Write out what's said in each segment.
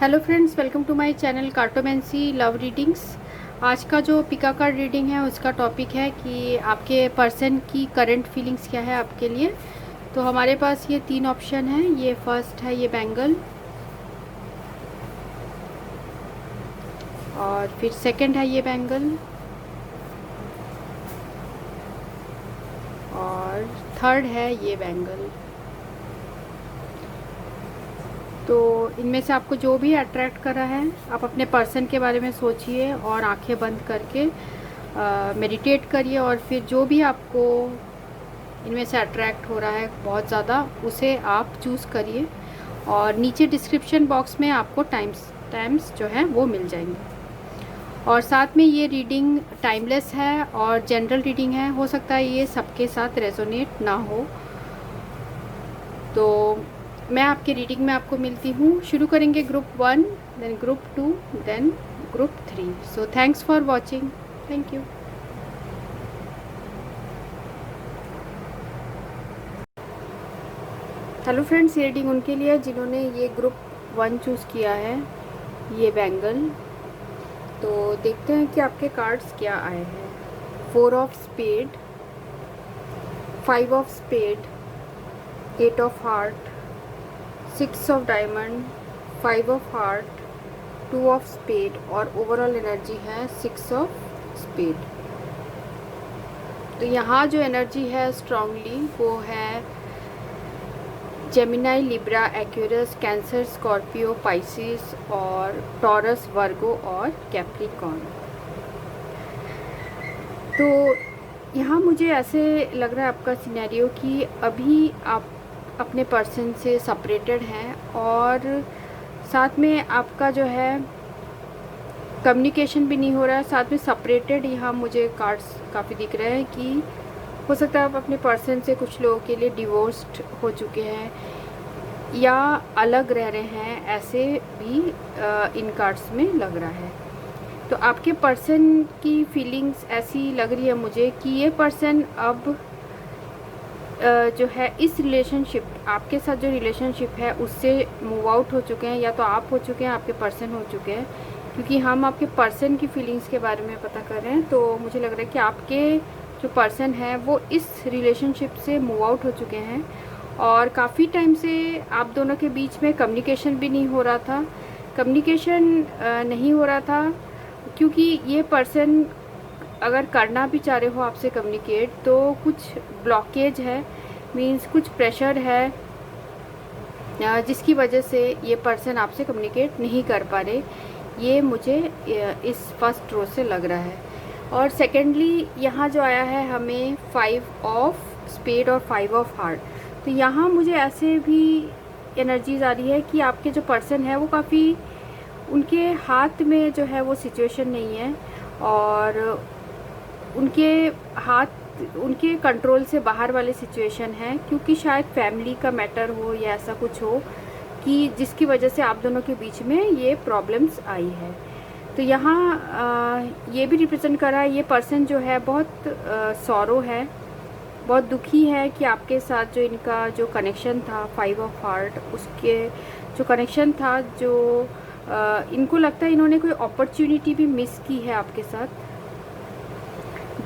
Hello friends, welcome to my channel cartomancy love readings. आज का जो पिका कार्ड रीडिंग है उसका टॉपिक है कि आपके पर्सन की करंट फीलिंग्स क्या है आपके लिए। तो हमारे पास ये 3 ऑप्शन है। ये फर्स्ट है ये बैंगल, और फिर सेकंड है ये बैंगल, और थर्ड है ये बैंगल। तो इनमें से आपको जो भी अट्रैक्ट कर रहा है, आप अपने पर्सन के बारे में सोचिए और आंखें बंद करके मेडिटेट करिए, और फिर जो भी आपको इनमें से अट्रैक्ट हो रहा है बहुत ज़्यादा, उसे आप चूज़ करिए। और नीचे डिस्क्रिप्शन बॉक्स में आपको टाइम्स जो है वो मिल जाएंगे। और साथ में ये रीडिंग टाइमलेस है और जनरल रीडिंग है। हो सकता है ये सबके साथ रेजोनेट ना हो, तो मैं आपकी रीडिंग में आपको मिलती हूँ। शुरू करेंगे group 1, then group 2, then group 3। So thanks for watching. Thank you. Hello friends, ये रीडिंग उनके लिए जिन्होंने ये ग्रुप 1 चूज़ किया है, ये बैंगल। तो देखते हैं कि आपके कार्ड्स क्या आए हैं। 4 of spade, 5 of spade, 8 of heart, 6 of diamond, 5 of heart, 2 of spade, और ओवरऑल एनर्जी है 6 ऑफ स्पेड। तो यहाँ जो एनर्जी है स्ट्रांगली वो है Gemini, Libra, Aquarius, cancer, Scorpio, Pisces, और टॉरस, वर्गो और कैप्रिकॉर्न। तो यहाँ मुझे ऐसे लग रहा है आपका सिनेरियो कि अभी आप अपने पर्सन से सेपरेटेड हैं, और साथ में आपका जो है कम्युनिकेशन भी नहीं हो रहा है, साथ में सेपरेटेड। यहाँ मुझे कार्ड्स काफ़ी दिख रहे हैं कि हो सकता है आप अपने पर्सन से कुछ लोगों के लिए डिवोर्स्ड हो चुके हैं या अलग रह रहे हैं, ऐसे भी इन कार्ड्स में लग रहा है। तो आपके पर्सन की फीलिंग्स ऐसी लग रही है मुझे कि ये पर्सन अब जो है इस रिलेशनशिप, आपके साथ जो रिलेशनशिप है उससे मूव आउट हो चुके हैं, या तो आप हो चुके हैं, आपके पर्सन हो चुके हैं। क्योंकि हम आपके पर्सन की फीलिंग्स के बारे में पता कर रहे हैं, तो मुझे लग रहा है कि आपके जो पर्सन है वो इस रिलेशनशिप से मूव आउट हो चुके हैं, और काफ़ी टाइम से आप दोनों के बीच में कम्युनिकेशन भी नहीं हो रहा था। कम्युनिकेशन नहीं हो रहा था क्योंकि ये पर्सन अगर करना भी चाह रहे हो आपसे कम्युनिकेट, तो कुछ ब्लॉकेज है, मींस कुछ प्रेशर है, जिसकी वजह से ये पर्सन आपसे कम्युनिकेट नहीं कर पा रहे। ये मुझे इस फर्स्ट रो से लग रहा है। और सेकेंडली यहाँ जो आया है हमें 5 ऑफ स्पेड और 5 ऑफ हार्ट। तो यहाँ मुझे ऐसे भी एनर्जीज आ रही है कि आपके जो पर्सन है वो काफ़ी, उनके हाथ में जो है वो सिचुएशन नहीं है, और उनके हाथ उनके कंट्रोल से बाहर वाली सिचुएशन है, क्योंकि शायद फैमिली का मैटर हो या ऐसा कुछ हो कि जिसकी वजह से आप दोनों के बीच में ये प्रॉब्लम्स आई है। तो यहाँ ये भी रिप्रेजेंट कर रहा है ये पर्सन जो है बहुत सॉरो है, बहुत दुखी है कि आपके साथ जो इनका जो कनेक्शन था 5 ऑफ हार्ट, उसके जो कनेक्शन था, जो इनको लगता है इन्होंने कोई अपॉर्चुनिटी भी मिस की है आपके साथ,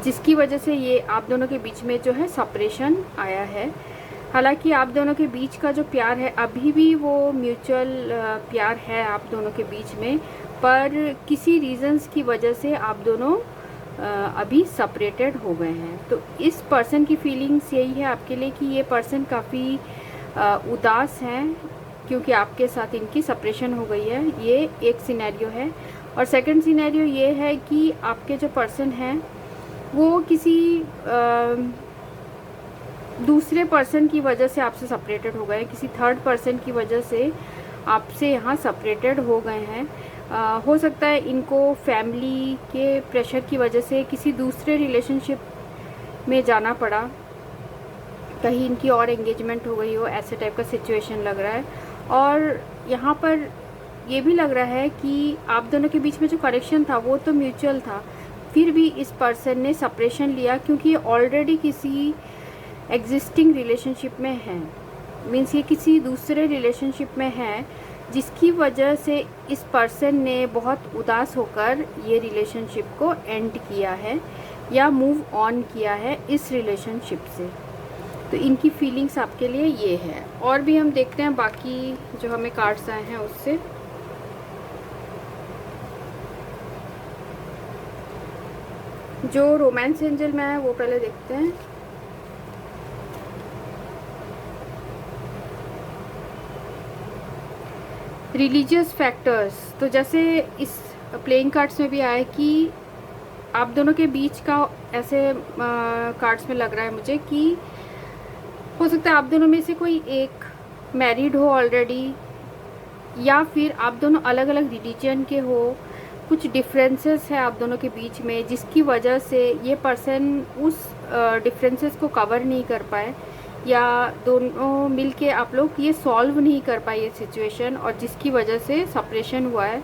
जिसकी वजह से ये आप दोनों के बीच में जो है सेपरेशन आया है। हालांकि आप दोनों के बीच का जो प्यार है अभी भी वो म्यूचुअल प्यार है आप दोनों के बीच में, पर किसी रीजंस की वजह से आप दोनों अभी सेपरेटेड हो गए हैं। तो इस पर्सन की फीलिंग्स यही है आपके लिए कि ये पर्सन काफ़ी उदास हैं क्योंकि आपके साथ इनकी सेपरेशन हो गई है। ये एक सिनेरियो है। और सेकंड सिनेरियो ये है कि आपके जो पर्सन हैं वो किसी दूसरे पर्सन की वजह से आपसे सेपरेटेड हो गए, किसी थर्ड पर्सन की वजह से आपसे यहाँ सेपरेटेड हो गए हैं। हो सकता है इनको फैमिली के प्रेशर की वजह से किसी दूसरे रिलेशनशिप में जाना पड़ा, कहीं इनकी और एंगेजमेंट हो गई हो, ऐसे टाइप का सिचुएशन लग रहा है। और यहाँ पर ये भी लग रहा है कि आप दोनों के बीच में जो कनेक्शन था वो तो म्यूचुअल था, फिर भी इस पर्सन ने सेपरेशन लिया क्योंकि ऑलरेडी किसी एग्जिस्टिंग रिलेशनशिप में है, मीन्स ये किसी दूसरे रिलेशनशिप में है जिसकी वजह से इस पर्सन ने बहुत उदास होकर ये रिलेशनशिप को एंड किया है या मूव ऑन किया है इस रिलेशनशिप से। तो इनकी फीलिंग्स आपके लिए ये है। और भी हम देखते हैं बाकी जो हमें कार्ड्स आए हैं उससे। जो रोमांस एंजल में है वो पहले देखते हैं। रिलीजियस फैक्टर्स, तो जैसे इस प्लेइंग कार्ड्स में भी आया कि आप दोनों के बीच का ऐसे कार्ड्स में लग रहा है मुझे कि हो सकता है आप दोनों में से कोई एक मैरिड हो ऑलरेडी, या फिर आप दोनों अलग अलग रिलीजन के हो। कुछ डिफरेंसेस है आप दोनों के बीच में, जिसकी वजह से ये पर्सन उस डिफरेंसेस को कवर नहीं कर पाए, या दोनों मिलके आप लोग ये सॉल्व नहीं कर पाए ये सिचुएशन, और जिसकी वजह से सेपरेशन हुआ है।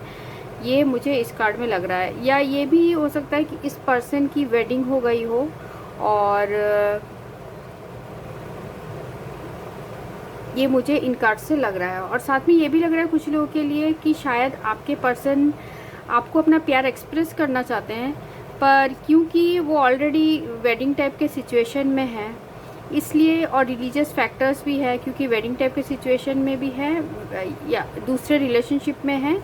ये मुझे इस कार्ड में लग रहा है। या ये भी हो सकता है कि इस पर्सन की वेडिंग हो गई हो, और ये मुझे इन कार्ड से लग रहा है। और साथ में ये भी लग रहा है कुछ लोगों के लिए कि शायद आपके पर्सन आपको अपना प्यार एक्सप्रेस करना चाहते हैं, पर क्योंकि वो ऑलरेडी वेडिंग टाइप के सिचुएशन में है इसलिए, और रिलीजियस फैक्टर्स भी है क्योंकि वेडिंग टाइप के सिचुएशन में भी है या दूसरे रिलेशनशिप में है,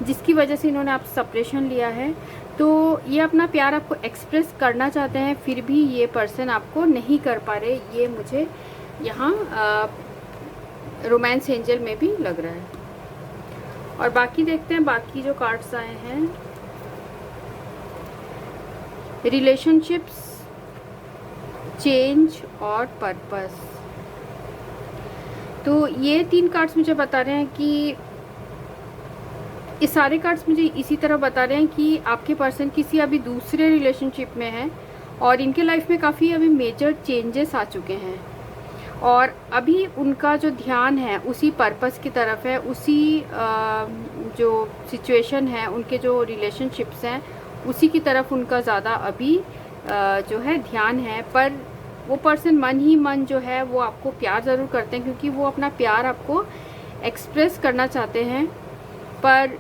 जिसकी वजह से इन्होंने आप सेपरेशन लिया है। तो ये अपना प्यार आपको एक्सप्रेस करना चाहते हैं, फिर भी ये पर्सन आपको नहीं कर पा रहे। ये मुझे यहाँ रोमांस एंजल में भी लग रहा है। और बाकी देखते हैं बाकी जो कार्ड्स आए हैं। रिलेशनशिप्स, चेंज और पर्पस। तो ये 3 कार्ड्स मुझे बता रहे हैं कि ये सारे कार्ड्स मुझे इसी तरह बता रहे हैं कि आपके पर्सन किसी अभी दूसरे रिलेशनशिप में है और इनके लाइफ में काफ़ी अभी मेजर चेंजेस आ चुके हैं, और अभी उनका जो ध्यान है उसी पर्पस की तरफ है, उसी जो सिचुएशन है, उनके जो रिलेशनशिप्स हैं उसी की तरफ उनका ज़्यादा अभी जो है ध्यान है। पर वो पर्सन मन ही मन जो है वो आपको प्यार ज़रूर करते हैं, क्योंकि वो अपना प्यार आपको एक्सप्रेस करना चाहते हैं, पर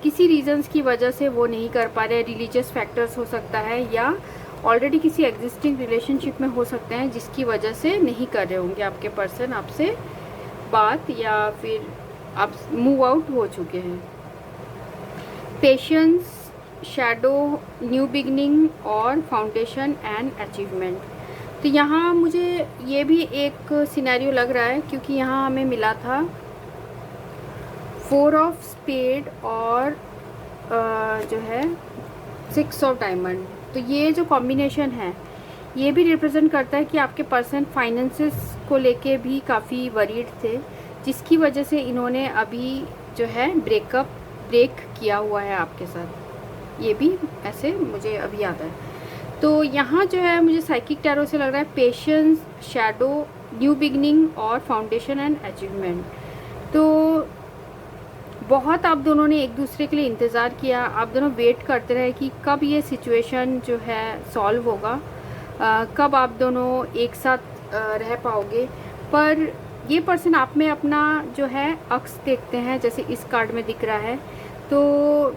किसी रीजंस की वजह से वो नहीं कर पा रहे। रिलीजियस फैक्टर्स हो सकता है, या ऑलरेडी किसी एग्जिस्टिंग रिलेशनशिप में हो सकते हैं, जिसकी वजह से नहीं कर रहे होंगे आपके पर्सन आपसे बात, या फिर आप मूव आउट हो चुके हैं। पेशेंस, शैडो, न्यू बिगनिंग और फाउंडेशन एंड अचीवमेंट। तो यहाँ मुझे ये भी एक सिनेरियो लग रहा है, क्योंकि यहाँ हमें मिला था 4 ऑफ स्पेड और जो है 6 ऑफ डायमंड। तो ये जो कॉम्बिनेशन है ये भी रिप्रेजेंट करता है कि आपके पर्सन फाइनेंसेस को लेके भी काफ़ी वरीड थे, जिसकी वजह से इन्होंने अभी जो है ब्रेक किया हुआ है आपके साथ। ये भी ऐसे मुझे अभी याद है। तो यहाँ जो है मुझे साइकिक टैरो से लग रहा है पेशेंस, शैडो, न्यू बिगनिंग और फाउंडेशन एंड अचीवमेंट। तो बहुत आप दोनों ने एक दूसरे के लिए इंतज़ार किया, आप दोनों वेट करते रहे कि कब ये सिचुएशन जो है सॉल्व होगा, कब आप दोनों एक साथ रह पाओगे। पर ये पर्सन आप में अपना जो है अक्स देखते हैं, जैसे इस कार्ड में दिख रहा है। तो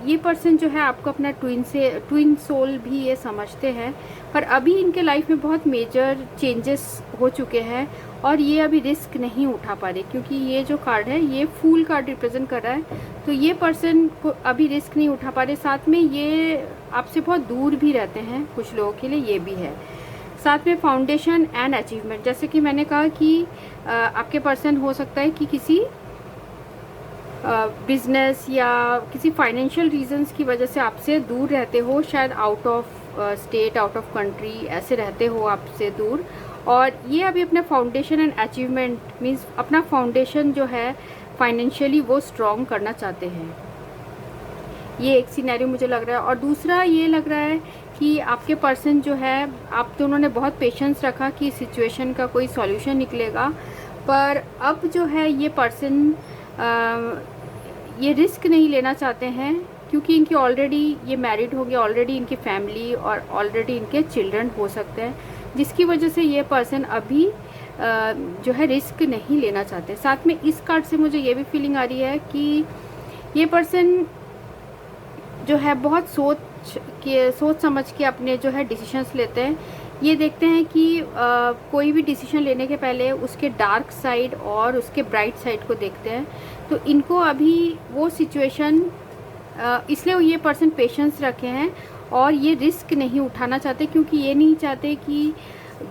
ये पर्सन जो है आपको अपना ट्विन सोल भी ये समझते हैं, पर अभी इनके लाइफ में बहुत मेजर चेंजेस हो चुके हैं और ये अभी रिस्क नहीं उठा पा रहे, क्योंकि ये जो कार्ड है ये फूल कार्ड रिप्रेजेंट कर रहा है। तो ये पर्सन को अभी रिस्क नहीं उठा पा रहे, साथ में ये आपसे बहुत दूर भी रहते हैं, कुछ लोगों के लिए ये भी है। साथ में फाउंडेशन एंड अचीवमेंट, जैसे कि मैंने कहा कि आपके पर्सन हो सकता है कि किसी बिजनेस या किसी फाइनेंशियल रीजंस की वजह से आपसे दूर रहते हो, शायद out of state, out of country ऐसे रहते हो आपसे दूर। और ये अभी अपने फाउंडेशन एंड अचीवमेंट मीन्स अपना फाउंडेशन जो है फाइनेंशियली वो स्ट्रॉन्ग करना चाहते हैं। ये एक सिनेरियो मुझे लग रहा है। और दूसरा ये लग रहा है कि आपके पर्सन जो है, आप दोनों ने बहुत पेशेंस रखा कि सिचुएशन का कोई सॉल्यूशन निकलेगा, पर अब जो है ये पर्सन ये रिस्क नहीं लेना चाहते हैं, क्योंकि इनकी ऑलरेडी ये मैरिड हो गया, ऑलरेडी इनकी फैमिली और ऑलरेडी इनके चिल्ड्रन हो सकते हैं, जिसकी वजह से ये पर्सन अभी जो है रिस्क नहीं लेना चाहते। साथ में इस कार्ड से मुझे ये भी फीलिंग आ रही है कि ये पर्सन जो है बहुत सोच समझ के अपने जो है डिसीजंस लेते हैं। ये देखते हैं कि कोई भी डिसीजन लेने के पहले उसके डार्क साइड और उसके ब्राइट साइड को देखते हैं। तो इनको अभी वो सिचुएशन, इसलिए ये पर्सन पेशेंस रखे हैं और ये रिस्क नहीं उठाना चाहते, क्योंकि ये नहीं चाहते कि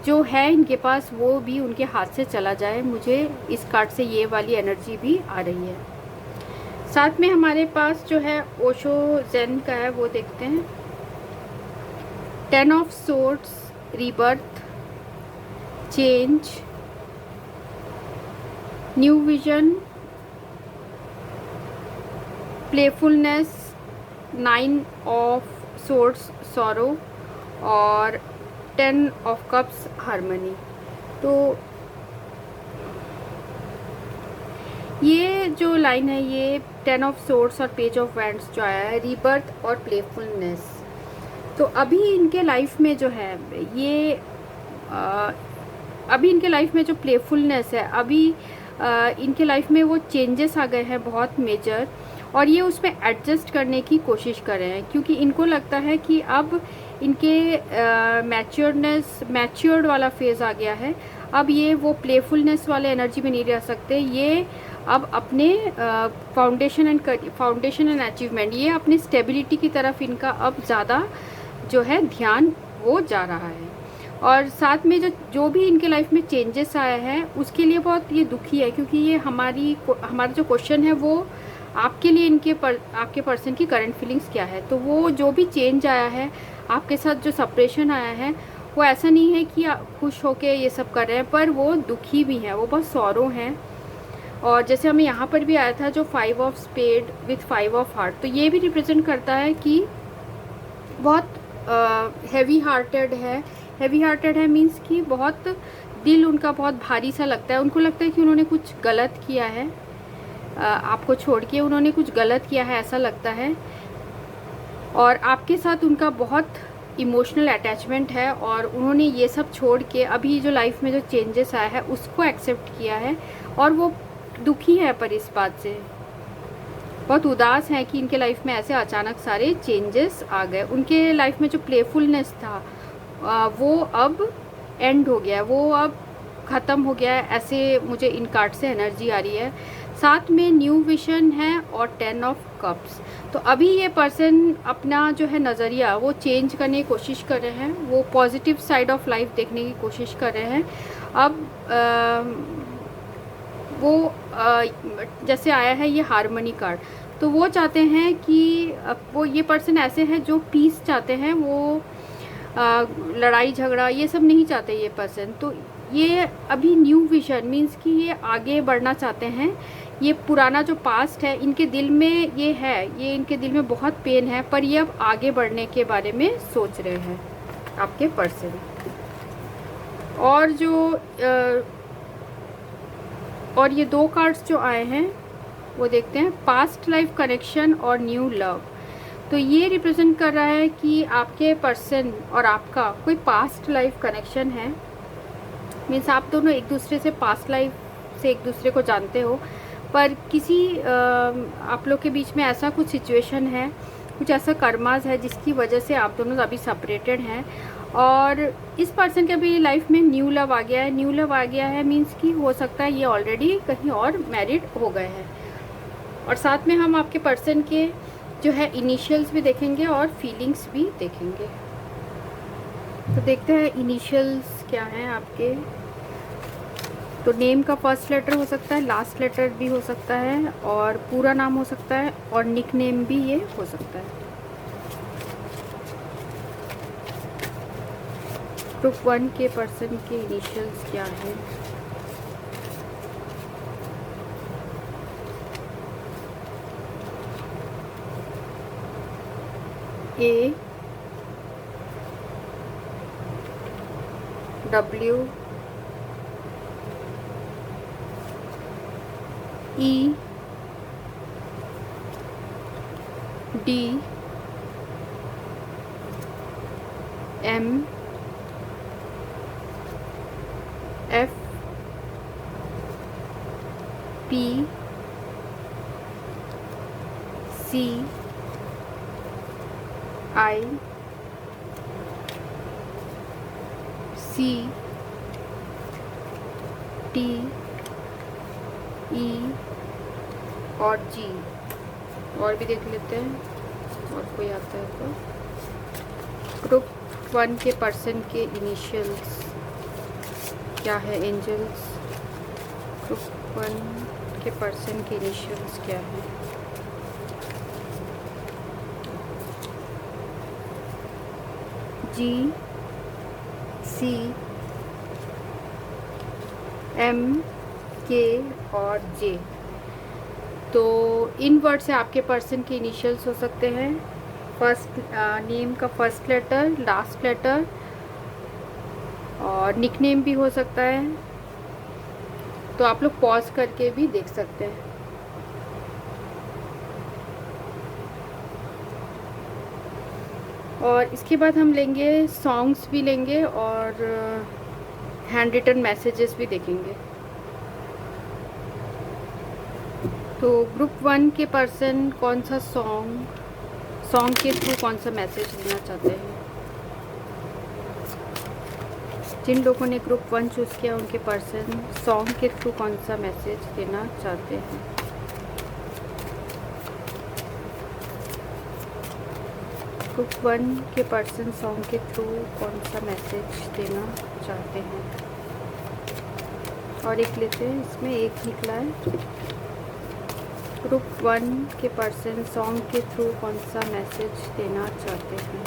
जो है इनके पास वो भी उनके हाथ से चला जाए। मुझे इस कार्ड से ये वाली एनर्जी भी आ रही है। साथ में हमारे पास जो है ओशो जेन का है, वो देखते हैं। 10 of swords, rebirth, change, new vision, playfulness, 9 of swords, sorrow, और 10 ऑफ कप्स, हार्मनी। तो ये जो लाइन है, ये 10 ऑफ सोर्ड्स और पेज ऑफ वैंड्स जो आया है, रीबर्थ और प्लेफुलनेस। तो अभी इनके लाइफ में जो है ये अभी इनके लाइफ में जो प्लेफुलनेस है, अभी इनके लाइफ में वो चेंजेस आ गए हैं बहुत मेजर, और ये उसमें एडजस्ट करने की कोशिश कर रहे हैं, क्योंकि इनको लगता है कि अब इनके मैच्योर्ड वाला फेज़ आ गया है। अब ये वो प्लेफुलनेस वाले एनर्जी में नहीं रह सकते। ये अब अपने फाउंडेशन एंड अचीवमेंट, ये अपने स्टेबिलिटी की तरफ इनका अब ज़्यादा जो है ध्यान वो जा रहा है। और साथ में जो भी इनके लाइफ में चेंजेस आए हैं उसके लिए बहुत ये दुखी है, क्योंकि ये हमारा जो क्वेश्चन है वो आपके लिए आपके पर्सन की करंट फीलिंग्स क्या है। तो वो जो भी चेंज आया है, आपके साथ जो सेपरेशन आया है, वो ऐसा नहीं है कि आप खुश होके ये सब कर रहे हैं, पर वो दुखी भी हैं, वो बहुत सॉरो हैं। और जैसे हमें यहाँ पर भी आया था जो 5 of spade with 5 of heart, तो ये भी रिप्रेजेंट करता है कि बहुत हैवी हार्टेड है मीन्स कि बहुत दिल उनका बहुत भारी सा लगता है। उनको लगता है कि उन्होंने कुछ गलत किया है, आपको छोड़ के उन्होंने कुछ गलत किया है, ऐसा लगता है। और आपके साथ उनका बहुत इमोशनल अटैचमेंट है, और उन्होंने ये सब छोड़ के अभी जो लाइफ में जो चेंजेस आया है उसको एक्सेप्ट किया है, और वो दुखी है पर इस बात से बहुत उदास है कि इनके लाइफ में ऐसे अचानक सारे चेंजेस आ गए। उनके लाइफ में जो प्लेफुलनेस था वो अब एंड हो गया है, वो अब ख़त्म हो गया है, ऐसे मुझे इन कार्ड से एनर्जी आ रही है। साथ में न्यू विजन है और 10 ऑफ कप्स। तो अभी ये पर्सन अपना जो है नज़रिया वो चेंज करने की कोशिश कर रहे हैं, वो पॉजिटिव साइड ऑफ लाइफ देखने की कोशिश कर रहे हैं। अब वो जैसे आया है ये हार्मनी कार्ड, तो वो चाहते हैं कि वो ये पर्सन ऐसे हैं जो पीस चाहते हैं, वो लड़ाई झगड़ा ये सब नहीं चाहते ये पर्सन। तो ये अभी न्यू विजन मीन्स कि ये आगे बढ़ना चाहते हैं। ये पुराना जो पास्ट है इनके दिल में ये है, ये इनके दिल में बहुत पेन है, पर ये अब आगे बढ़ने के बारे में सोच रहे हैं आपके पर्सन। और ये 2 कार्ड्स जो आए हैं वो देखते हैं, पास्ट लाइफ कनेक्शन और न्यू लव। तो ये रिप्रेजेंट कर रहा है कि आपके पर्सन और आपका कोई पास्ट लाइफ कनेक्शन है, मीन्स आप दोनों एक दूसरे से पास्ट लाइफ से एक दूसरे को जानते हो, पर किसी आप लोग के बीच में ऐसा कुछ सिचुएशन है, कुछ ऐसा कर्माज है जिसकी वजह से आप दोनों अभी सेपरेटेड हैं। और इस पर्सन के भी लाइफ में न्यू लव आ गया है मीन्स कि हो सकता है ये ऑलरेडी कहीं और मैरिड हो गए हैं। और साथ में हम आपके पर्सन के जो है इनिशियल्स भी देखेंगे और फीलिंग्स भी देखेंगे। तो देखते हैं इनिशियल्स क्या हैं आपके। तो नेम का फर्स्ट लेटर हो सकता है, लास्ट लेटर भी हो सकता है, और पूरा नाम हो सकता है, और निक नेम भी ये हो सकता है। ग्रुप 1 के पर्सन के इनिशियल्स क्या है? ए, डब्ल्यू, ई, डी, एम, एफ, और G। और भी देख लेते हैं और कोई आता है तो। ग्रुप 1 के पर्सन के इनिशियल्स क्या है एंजल्स? ग्रुप 1 के पर्सन के इनिशियल्स क्या है? G, C, M, K और J। तो इन वर्ड से आपके पर्सन के इनिशियल्स हो सकते हैं। फर्स्ट नेम का फर्स्ट लेटर, लास्ट लेटर, और निकनेम भी हो सकता है। तो आप लोग पॉज करके भी देख सकते हैं। और इसके बाद हम लेंगे सॉन्ग्स भी लेंगे और हैंड रिटन मैसेजेस भी देखेंगे। तो ग्रुप 1 के पर्सन कौन सा सॉन्ग के थ्रू कौन सा मैसेज देना चाहते हैं? जिन लोगों ने ग्रुप 1 चूज़ किया उनके पर्सन सॉन्ग के थ्रू कौन सा मैसेज देना चाहते हैं? ग्रुप 1 के पर्सन सॉन्ग के थ्रू कौन सा मैसेज देना चाहते हैं? और एक लेते हैं, इसमें एक निकला है। ग्रुप 1 के पर्सन सॉन्ग के थ्रू कौन सा मैसेज देना चाहते हैं?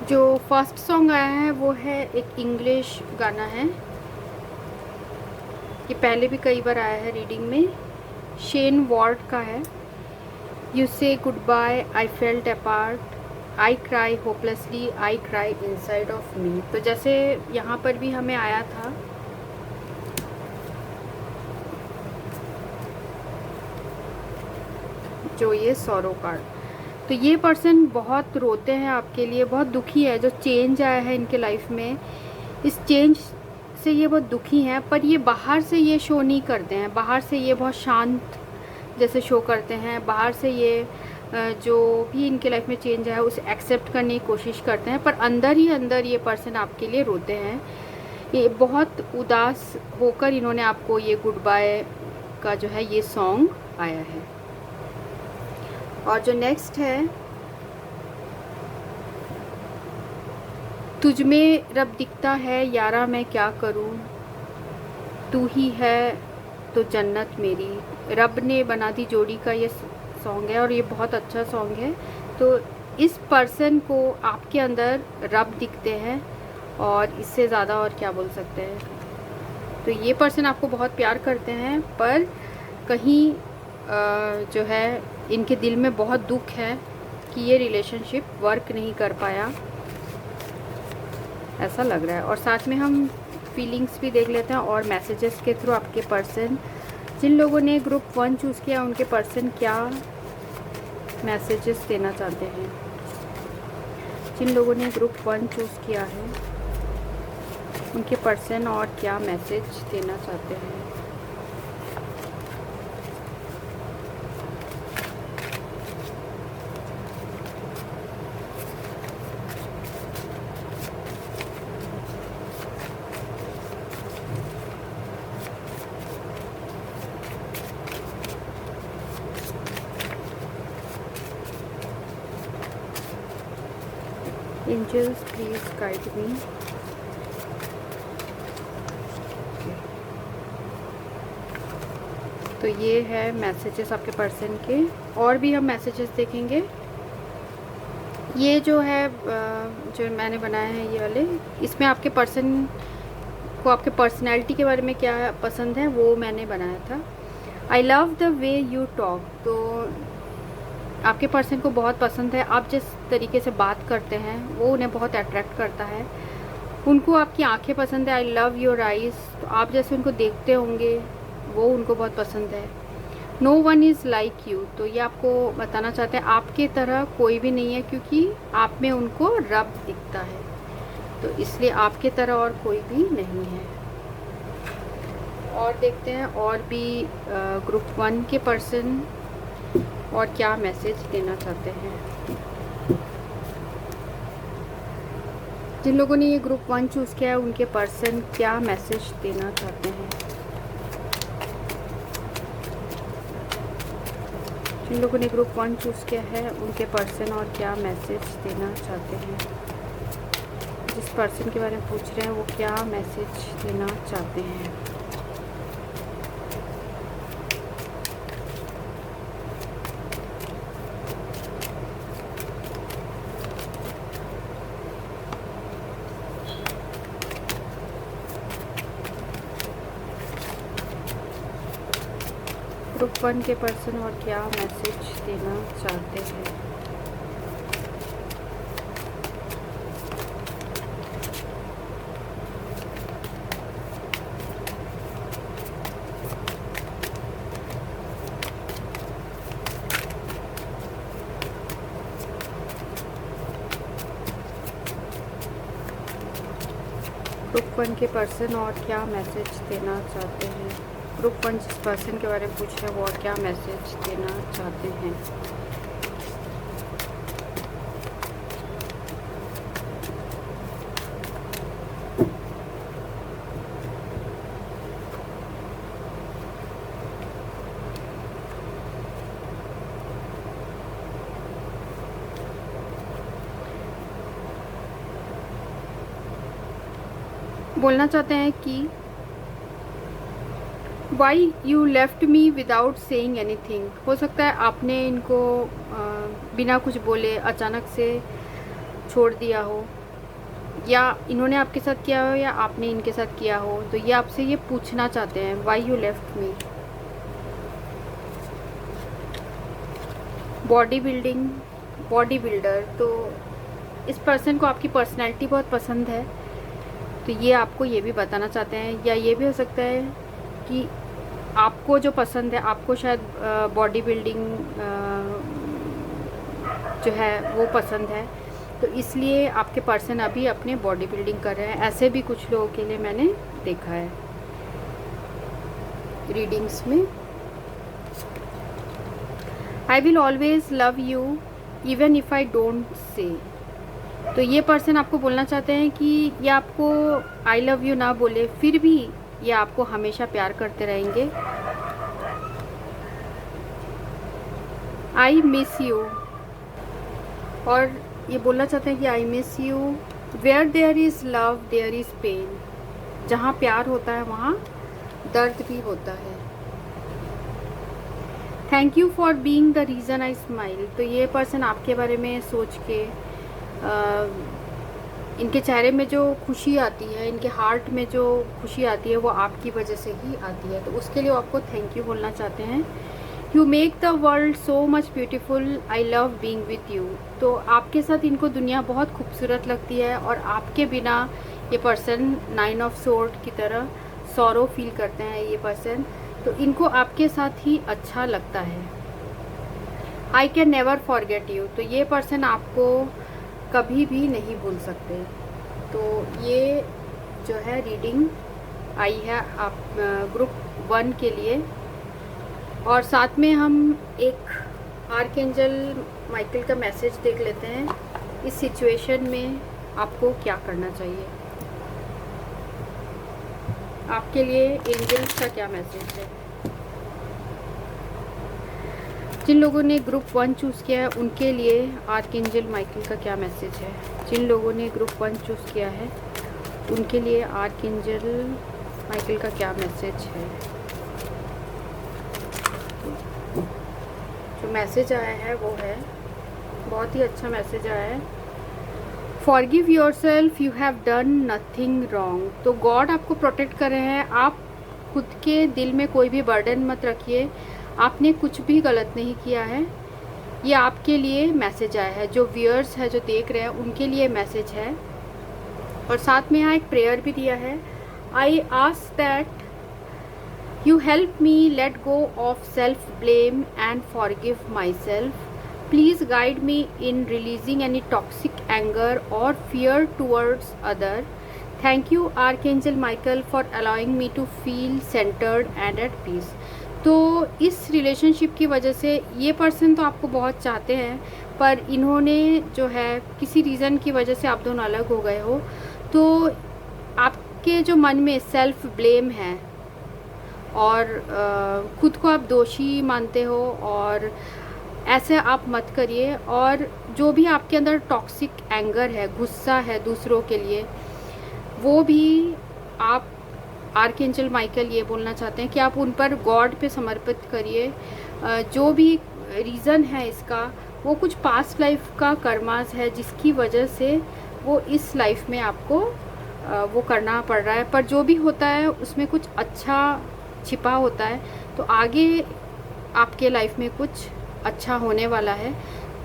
जो फर्स्ट सॉन्ग आया है वो है एक इंग्लिश गाना है। ये पहले भी कई बार आया है रीडिंग में। शेन वॉर्ड का है। You say good bye, I felt apart, I cry hopelessly, I cry inside of me. तो जैसे यहाँ पर भी हमें आया था जो ये सॉरो कार्ड, तो ये पर्सन बहुत रोते हैं आपके लिए, बहुत दुखी है। जो चेंज आया है इनके लाइफ में, इस चेंज से ये बहुत दुखी हैं, पर ये बाहर से ये शो नहीं करते हैं। बाहर से ये बहुत शांत जैसे शो करते हैं। बाहर से ये जो भी इनके लाइफ में चेंज आया है उसे एक्सेप्ट करने की कोशिश करते हैं, पर अंदर ही अंदर ये पर्सन आपके लिए रोते हैं। ये बहुत उदास होकर इन्होंने आपको ये गुड बाय का जो है ये सॉन्ग आया है। और जो नेक्स्ट है, तुझ में रब दिखता है यारा मैं क्या करूं, तू ही है तो जन्नत मेरी। रब ने बना दी जोड़ी का ये सॉन्ग है और ये बहुत अच्छा सॉन्ग है। तो इस पर्सन को आपके अंदर रब दिखते हैं और इससे ज़्यादा और क्या बोल सकते हैं। तो ये पर्सन आपको बहुत प्यार करते हैं, पर कहीं जो है इनके दिल में बहुत दुख है कि ये रिलेशनशिप वर्क नहीं कर पाया, ऐसा लग रहा है। और साथ में हम फीलिंग्स भी देख लेते हैं और मैसेजेस के थ्रू आपके पर्सन, जिन लोगों ने ग्रुप 1 चूज़ किया उनके पर्सन क्या मैसेजेस देना चाहते हैं। जिन लोगों ने ग्रुप 1 चूज़ किया है उनके पर्सन और क्या मैसेज देना चाहते हैं। Angels, please guide me. तो ये है मैसेजेस आपके पर्सन के। और भी हम मैसेजेस देखेंगे। ये जो है जो मैंने बनाया है ये वाले, इसमें आपके पर्सन को आपके पर्सनैलिटी के बारे में क्या पसंद है वो मैंने बनाया था। I love the way you talk. तो आपके पर्सन को बहुत पसंद है आप जिस तरीके से बात करते हैं, वो उन्हें बहुत अट्रैक्ट करता है। उनको आपकी आंखें पसंद है। आई लव योर आइज़। तो आप जैसे उनको देखते होंगे वो उनको बहुत पसंद है। No one is like you. तो ये आपको बताना चाहते हैं आपके तरह कोई भी नहीं है, क्योंकि आप में उनको रब दिखता है। तो इसलिए आपके तरह और कोई भी नहीं है। और देखते हैं और भी ग्रुप 1 के पर्सन और क्या मैसेज देना चाहते हैं। जिन लोगों ने ये ग्रुप 1 चूज़ किया है उनके पर्सन क्या मैसेज देना चाहते हैं। जिन लोगों ने ग्रुप 1 चूज़ किया है उनके पर्सन और क्या मैसेज देना चाहते हैं। जिस पर्सन के बारे में पूछ रहे हैं वो क्या मैसेज देना चाहते हैं। ग्रुप 1 के पर्सन और क्या मैसेज देना चाहते हैं। ग्रुप 1 के पर्सन और क्या मैसेज देना चाहते हैं। ग्रुप 1 जिस पर्सन के बारे में पूछ रहे हैं वो और क्या मैसेज देना चाहते हैं। बोलना चाहते हैं कि Why you left me without saying anything। हो सकता है आपने इनको बिना कुछ बोले अचानक से छोड़ दिया हो, या इन्होंने आपके साथ किया हो या आपने इनके साथ किया हो। तो ये आपसे ये पूछना चाहते हैं Why you left me। Body builder, तो इस पर्सन को आपकी पर्सनैलिटी बहुत पसंद है, तो ये आपको ये भी बताना चाहते हैं। या ये भी हो सकता है कि आपको जो पसंद है, आपको शायद बॉडी बिल्डिंग जो है वो पसंद है, तो इसलिए आपके पर्सन अभी अपने बॉडी बिल्डिंग कर रहे हैं। ऐसे भी कुछ लोगों के लिए मैंने देखा है रीडिंग्स में। I will always love you even if I don't say. तो ये पर्सन आपको बोलना चाहते हैं कि ये आपको आई लव यू ना बोले, फिर भी ये आपको हमेशा प्यार करते रहेंगे। आई मिस यू, और ये बोलना चाहते हैं कि I miss you. Where there is love there is pain. जहाँ प्यार होता है वहाँ दर्द भी होता है। Thank you for being the reason I smile. तो ये पर्सन आपके बारे में सोच के इनके चेहरे में जो खुशी आती है, इनके हार्ट में जो खुशी आती है वो आपकी वजह से ही आती है। तो उसके लिए वो आपको थैंक यू बोलना चाहते हैं। You make the world so much beautiful, I love being with you. तो आपके साथ इनको दुनिया बहुत खूबसूरत लगती है, और आपके बिना ये पर्सन 9 ऑफ सोर्ड की तरह सॉरो फील करते हैं ये पर्सन। तो इनको आपके साथ ही अच्छा लगता है। I can never forget you. तो ये पर्सन आपको कभी भी नहीं भूल सकते। तो ये जो है रीडिंग आई है आप ग्रुप 1 के लिए। और साथ में हम एक आर्कएंजल माइकल का मैसेज देख लेते हैं। इस सिचुएशन में आपको क्या करना चाहिए, आपके लिए एंजल्स का क्या मैसेज है। जिन लोगों ने ग्रुप 1 चूज़ किया है उनके लिए आर्कएंजल माइकल का क्या मैसेज है। जिन लोगों ने ग्रुप 1 चूज़ किया है उनके लिए आर्कएंजल माइकल का क्या मैसेज है। जो मैसेज आया है वो है, बहुत ही अच्छा मैसेज आया है। Forgive yourself, you have done nothing wrong. तो गॉड आपको प्रोटेक्ट कर रहे हैं। आप खुद के दिल में कोई भी बर्डन मत रखिए, आपने कुछ भी गलत नहीं किया है। ये आपके लिए मैसेज आया है, जो व्यूअर्स है जो देख रहे हैं उनके लिए मैसेज है। और साथ में यहाँ एक प्रेयर भी दिया है। I ask that you help me let go of self blame and forgive myself. Please guide me in releasing any toxic anger और fear towards other. Thank you archangel Michael for allowing me to feel centred and at peace. तो इस relationship की वजह से ये person तो आपको बहुत चाहते हैं, पर इन्होंने जो है किसी रीज़न की वजह से आप दोनों अलग हो गए हो, तो आपके जो मन में सेल्फ ब्लेम है और खुद को आप दोषी मानते हो, और ऐसे आप मत करिए। और जो भी आपके अंदर टॉक्सिक एंगर है, गुस्सा है दूसरों के लिए, वो भी आप आर्कएंजल माइकल ये बोलना चाहते हैं कि आप उन पर गॉड पे समर्पित करिए। जो भी रीज़न है इसका, वो कुछ पास्ट लाइफ का कर्मास है जिसकी वजह से वो इस लाइफ में आपको वो करना पड़ रहा है। पर जो भी होता है उसमें कुछ अच्छा छिपा होता है, तो आगे आपके लाइफ में कुछ अच्छा होने वाला है।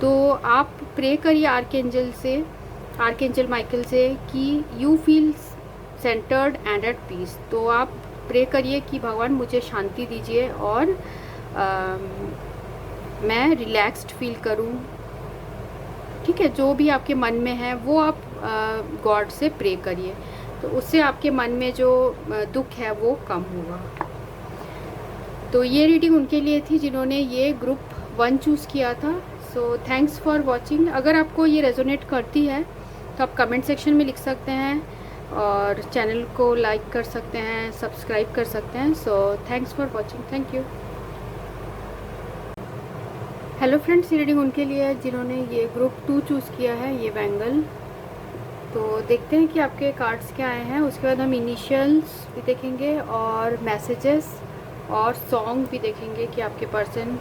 तो आप प्रे करिए आर्कएंजल माइकल से कि you feel centred and at peace. तो आप प्रे करिए कि भगवान मुझे शांति दीजिए और मैं रिलैक्स्ड फील करूं। ठीक है, जो भी आपके मन में है वो आप गॉड से प्रे करिए, तो उससे आपके मन में जो दुख है वो कम होगा। तो ये रीडिंग उनके लिए थी जिन्होंने ये ग्रुप 1 चूज़ किया था। सो थैंक्स फॉर वॉचिंग। अगर आपको ये रेजोनेट करती है तो आप कमेंट सेक्शन में लिख सकते हैं और चैनल को लाइक कर सकते हैं, सब्सक्राइब कर सकते हैं। सो thanks for watching, thank you. Hello friends, ये रीडिंग उनके लिए है जिन्होंने ये ग्रुप 2 चूज़ किया है, ये बैंगल। तो देखते हैं कि आपके कार्ड्स क्या आए हैं। उसके बाद हम इनिशियल्स भी देखेंगे और मैसेजेस और सॉन्ग भी देखेंगे कि आपके पर्सन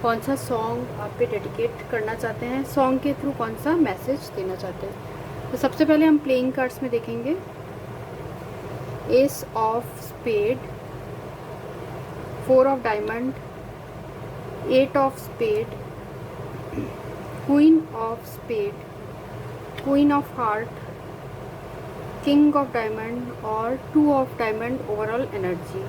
कौन सा सॉन्ग आप पे डेडिकेट करना चाहते हैं, सॉन्ग के थ्रू कौन सा मैसेज देना चाहते हैं। तो सबसे पहले हम प्लेइंग कार्ड्स में देखेंगे ace of spade, 4 of diamond, 8 of spade, queen of spade, queen of heart, king of diamond और 2 ऑफ डायमंड ओवरऑल एनर्जी।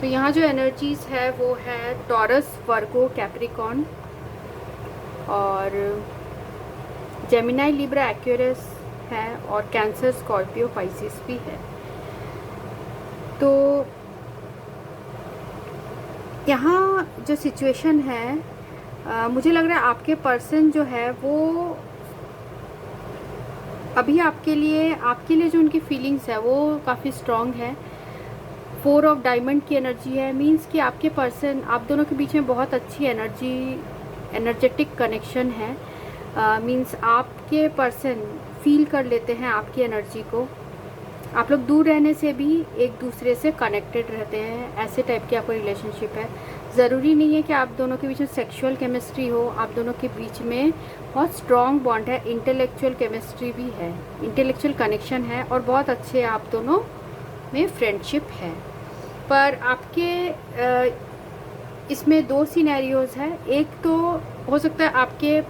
तो यहाँ जो एनर्जीज है वो है टॉरस, वर्गो, कैप्रिकॉन और जेमिनाई, लिब्रा, एक्वेरियस है और कैंसर, स्कॉर्पियो, पाइसिस भी है। तो यहाँ जो सिचुएशन है, मुझे लग रहा है आपके पर्सन जो है वो अभी आपके लिए जो उनकी फीलिंग्स है वो काफ़ी स्ट्रॉन्ग है। 4 ऑफ डायमंड की एनर्जी है, मींस कि आपके पर्सन, आप दोनों के बीच में बहुत अच्छी एनर्जेटिक कनेक्शन है। मींस आपके पर्सन फील कर लेते हैं आपकी एनर्जी को। आप लोग दूर रहने से भी एक दूसरे से कनेक्टेड रहते हैं, ऐसे टाइप की आपका रिलेशनशिप है। ज़रूरी नहीं है कि आप दोनों के बीच में सेक्सुअल केमिस्ट्री हो, आप दोनों के बीच में बहुत स्ट्रॉन्ग बॉन्ड है, इंटेलेक्चुअल केमिस्ट्री भी है, इंटेलेक्चुअल कनेक्शन है और बहुत अच्छे आप दोनों में फ्रेंडशिप है। पर आपके इसमें 2 सिनेरियोज़ है। एक तो हो सकता है आपके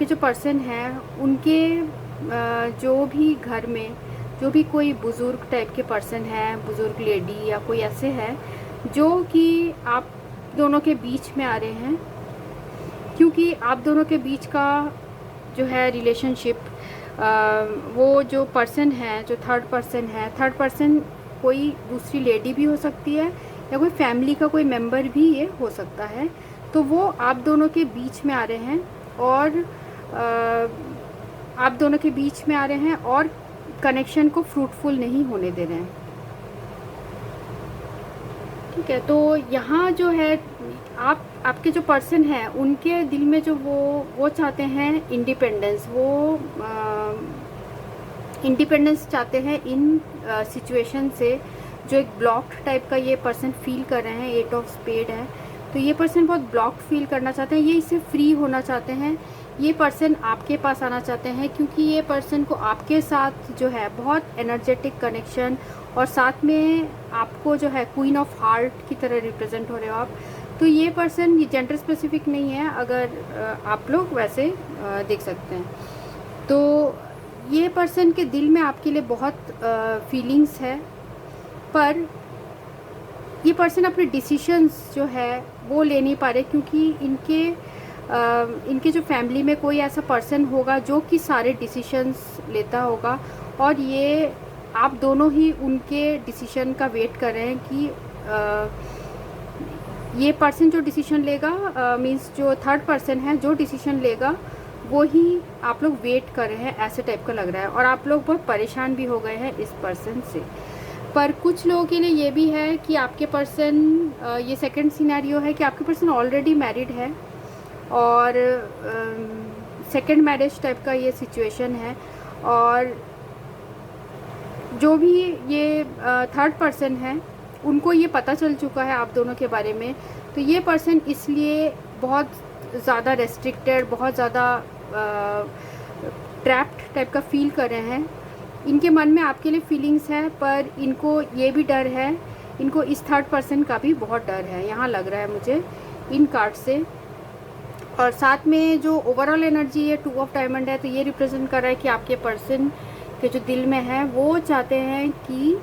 जो पर्सन हैं उनके जो भी घर में जो भी कोई बुज़ुर्ग टाइप के पर्सन है, बुज़ुर्ग लेडी या कोई ऐसे है जो कि आप दोनों के बीच में आ रहे हैं, क्योंकि आप दोनों के बीच का जो है रिलेशनशिप, वो जो पर्सन है, जो थर्ड पर्सन कोई दूसरी लेडी भी हो सकती है या कोई फैमिली का कोई मेंबर भी ये हो सकता है। तो वो आप दोनों के बीच में आ रहे हैं और कनेक्शन को फ्रूटफुल नहीं होने दे रहे हैं। ठीक है, तो यहाँ जो है आपके जो पर्सन है उनके दिल में जो वो चाहते हैं इंडिपेंडेंस, वो इंडिपेंडेंस चाहते हैं इन सिचुएशन से। जो एक ब्लॉक्ड टाइप का ये पर्सन फील कर रहे हैं, 8 ऑफ स्पेड है, तो ये पर्सन बहुत ब्लॉक्ड फील करना चाहते हैं, ये इससे फ्री होना चाहते हैं। ये पर्सन आपके पास आना चाहते हैं क्योंकि ये पर्सन को आपके साथ जो है बहुत एनर्जेटिक कनेक्शन, और साथ में आपको जो है क्वीन ऑफ हार्ट की तरह रिप्रेजेंट हो रहे हो आप। तो ये पर्सन, ये जेंडर स्पेसिफिक नहीं है, अगर आप लोग वैसे देख सकते हैं। तो ये पर्सन के दिल में आपके लिए बहुत फीलिंग्स है, पर ये पर्सन अपने डिसीशंस जो है वो ले नहीं पा रहे, क्योंकि इनके जो फैमिली में कोई ऐसा पर्सन होगा जो कि सारे डिसीशंस लेता होगा, और ये आप दोनों ही उनके डिसीजन का वेट कर रहे हैं कि ये पर्सन जो डिसीजन लेगा, मींस जो थर्ड पर्सन है जो डिसीजन लेगा वो ही आप लोग वेट कर रहे हैं, ऐसे टाइप का लग रहा है। और आप लोग बहुत परेशान भी हो गए हैं इस पर्सन से। पर कुछ लोगों के लिए ये भी है कि आपके पर्सन, ये सेकंड सिनेरियो है कि आपके पर्सन ऑलरेडी मैरिड है और सेकंड मैरिज टाइप का ये सिचुएशन है, और जो भी ये थर्ड पर्सन है उनको ये पता चल चुका है आप दोनों के बारे में। तो ये पर्सन इसलिए बहुत ज़्यादा रेस्ट्रिक्टेड, बहुत ज़्यादा ट्रैप्ड टाइप का फील कर रहे हैं। इनके मन में आपके लिए फीलिंग्स है, पर इनको ये भी डर है, इनको इस थर्ड पर्सन का भी बहुत डर है, यहाँ लग रहा है मुझे इन कार्ड से। और साथ में जो ओवरऑल एनर्जी है 2 ऑफ डायमंड है, तो ये रिप्रेजेंट कर रहा है कि आपके पर्सन के जो दिल में है वो चाहते हैं कि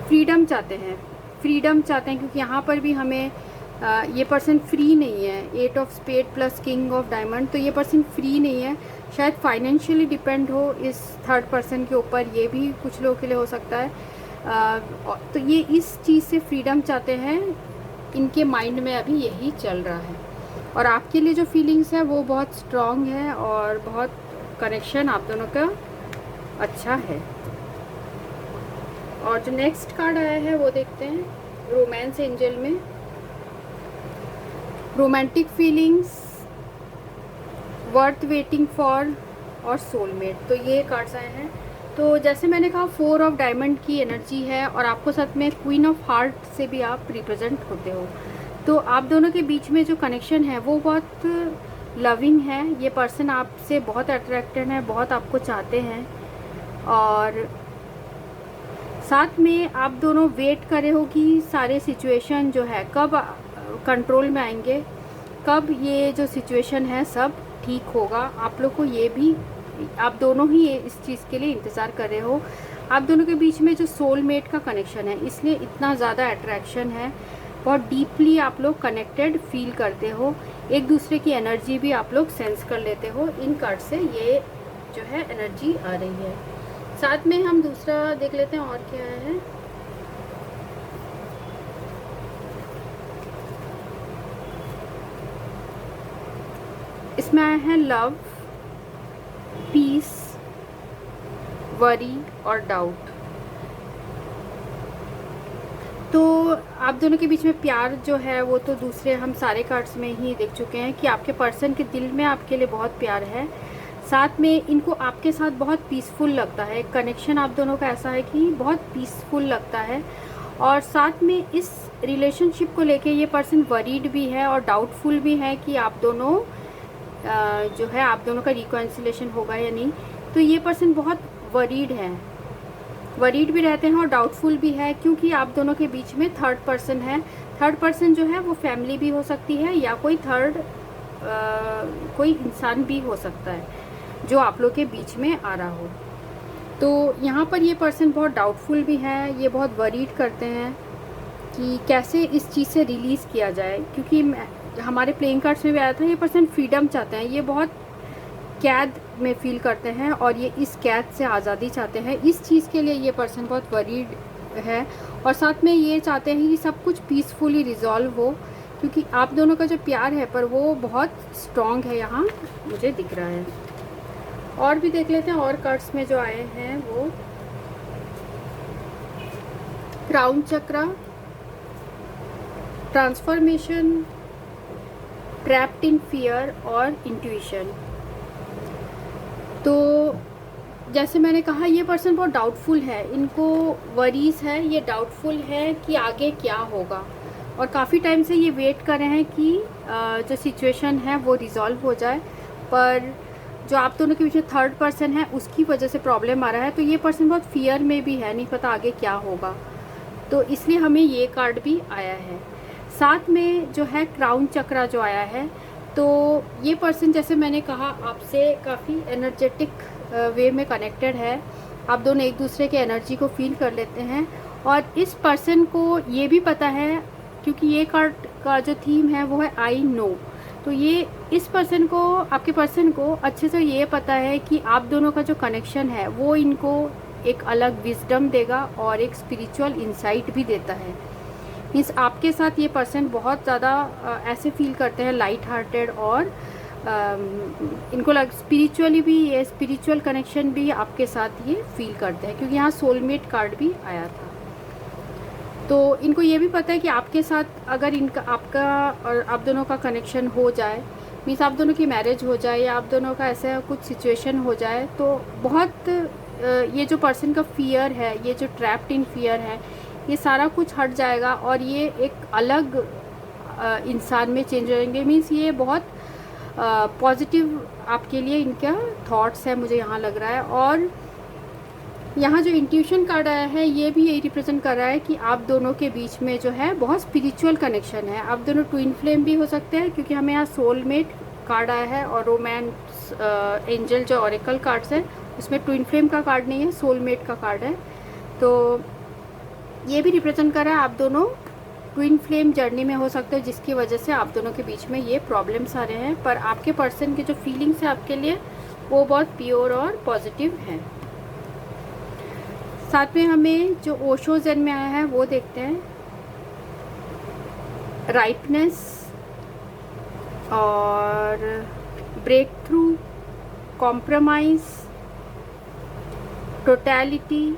फ्रीडम चाहते हैं, क्योंकि यहाँ पर भी हमें ये पर्सन फ्री नहीं है। 8 of spade plus king of diamond, तो ये पर्सन फ्री नहीं है, शायद फाइनेंशियली डिपेंड हो इस थर्ड पर्सन के ऊपर, ये भी कुछ लोगों के लिए हो सकता है। तो ये इस चीज़ से फ्रीडम चाहते हैं, इनके माइंड में अभी यही चल रहा है। और आपके लिए जो फीलिंग्स है वो बहुत स्ट्रॉन्ग है और बहुत कनेक्शन आप दोनों का अच्छा है। और जो नेक्स्ट कार्ड आया है वो देखते हैं, रोमांस एंजल में romantic feelings, worth waiting for और सोलमेट। तो ये कार्ड्स आए हैं। तो जैसे मैंने कहा 4 ऑफ डायमंड की एनर्जी है और आपको साथ में क्वीन ऑफ हार्ट से भी आप रिप्रेजेंट होते हो। तो आप दोनों के बीच में जो कनेक्शन है वो बहुत लविंग है। ये पर्सन आपसे बहुत अट्रैक्टेड है, बहुत आपको चाहते हैं, और साथ में आप दोनों वेट कर रहे हो कि सारे सिचुएशन जो है कब कंट्रोल में आएंगे, कब ये जो सिचुएशन है सब ठीक होगा। आप लोग को ये भी, आप दोनों ही इस चीज़ के लिए इंतज़ार कर रहे हो। आप दोनों के बीच में जो सोलमेट का कनेक्शन है, इसलिए इतना ज़्यादा अट्रैक्शन है, बहुत डीपली आप लोग कनेक्टेड फील करते हो, एक दूसरे की एनर्जी भी आप लोग सेंस कर लेते हो। इन कार्ड से ये जो है एनर्जी आ रही है। साथ में हम दूसरा देख लेते हैं और क्या है। इसमें आया है लव, पीस, वरी और डाउट। तो आप दोनों के बीच में प्यार जो है वो तो दूसरे हम सारे कार्ड्स में ही देख चुके हैं कि आपके पर्सन के दिल में आपके लिए बहुत प्यार है। साथ में इनको आपके साथ बहुत पीसफुल लगता है, कनेक्शन आप दोनों का ऐसा है कि बहुत पीसफुल लगता है। और साथ में इस रिलेशनशिप को लेके ये पर्सन वरीड भी है और डाउटफुल भी है कि आप दोनों जो है आप दोनों का रिकॉन्सिलेशन होगा या नहीं। तो ये पर्सन बहुत वरीड है, वरीड भी रहते हैं और डाउटफुल भी है, क्योंकि आप दोनों के बीच में थर्ड पर्सन है। थर्ड पर्सन जो है वो फैमिली भी हो सकती है या कोई कोई इंसान भी हो सकता है जो आप लोग के बीच में आ रहा हो। तो यहाँ पर ये पर्सन बहुत डाउटफुल भी है, ये बहुत वरीड करते हैं कि कैसे इस चीज़ से रिलीज़ किया जाए, क्योंकि हमारे प्लेइंग कार्ड्स में भी आया था ये पर्सन फ्रीडम चाहते हैं, ये बहुत कैद में फील करते हैं और ये इस कैद से आज़ादी चाहते हैं। इस चीज़ के लिए ये पर्सन बहुत वरीड है और साथ में ये चाहते हैं कि सब कुछ पीसफुली रिजॉल्व हो, क्योंकि आप दोनों का जो प्यार है पर वो बहुत स्ट्रॉन्ग है, यहाँ मुझे दिख रहा है। और भी देख लेते हैं और कार्ड्स में जो आए हैं वो crown chakra, transformation, trapped in fear और इंट्यूशन। तो जैसे मैंने कहा ये पर्सन बहुत डाउटफुल है, इनको वरीज है, ये डाउटफुल है कि आगे क्या होगा और काफ़ी टाइम से ये वेट कर रहे हैं कि जो सिचुएशन है वो रिज़ॉल्व हो जाए, पर जो आप दोनों के बीच में थर्ड पर्सन है उसकी वजह से प्रॉब्लम आ रहा है। तो ये पर्सन बहुत फियर में भी है, नहीं पता आगे क्या होगा, तो इसलिए हमें ये कार्ड भी आया है। साथ में जो है क्राउन चक्रा जो आया है, तो ये पर्सन जैसे मैंने कहा आपसे काफ़ी एनर्जेटिक वे में कनेक्टेड है, आप दोनों एक दूसरे के एनर्जी को फील कर लेते हैं। और इस पर्सन को ये भी पता है, क्योंकि ये कार्ड का जो थीम है वो है आई नो, तो ये इस पर्सन को, आपके पर्सन को अच्छे से ये पता है कि आप दोनों का जो कनेक्शन है वो इनको एक अलग विजडम देगा और एक स्पिरिचुअल इंसाइट भी देता है। मीन्स आपके साथ ये पर्सन बहुत ज़्यादा ऐसे फील करते हैं लाइट हार्टेड, और इनको स्पिरिचुअली भी, ये स्पिरिचुअल कनेक्शन भी आपके साथ ये फील करते हैं, क्योंकि यहाँ सोलमेट कार्ड भी आया था। तो इनको ये भी पता है कि आपके साथ अगर इनका, आपका और आप दोनों का कनेक्शन हो जाए, मीन्स आप दोनों की मैरिज हो जाए या आप दोनों का ऐसा कुछ सिचुएशन हो जाए, तो बहुत ये जो पर्सन का फियर है, ये जो ट्रैप्ड इन फियर है, ये सारा कुछ हट जाएगा और ये एक अलग इंसान में चेंज हो जाएंगे। मीन्स ये बहुत पॉजिटिव आपके लिए इनका थॉट्स है, मुझे यहाँ लग रहा है। और यहाँ जो इंट्यूशन कार्ड आया है ये भी यही रिप्रेजेंट कर रहा है कि आप दोनों के बीच में जो है बहुत स्पिरिचुअल कनेक्शन है। आप दोनों ट्विन फ्लेम भी हो सकते हैं, क्योंकि हमें यहाँ सोलमेट कार्ड आया है और रोमांस एंजल जो ऑरेकल कार्ड्स है उसमें ट्विन फ्लेम का कार्ड नहीं है, सोलमेट का कार्ड है। तो ये भी रिप्रेजेंट कर रहा है आप दोनों ट्विन फ्लेम जर्नी में हो सकते हो, जिसकी वजह से आप दोनों के बीच में ये प्रॉब्लम्स आ रहे हैं। पर आपके पर्सन के जो फीलिंग्स है आपके लिए वो बहुत प्योर और पॉजिटिव हैं। साथ में हमें जो ओशो ज़ेन में आया है वो देखते हैं। राइटनेस और ब्रेक थ्रू, कॉम्प्रोमाइज़, टोटलिटी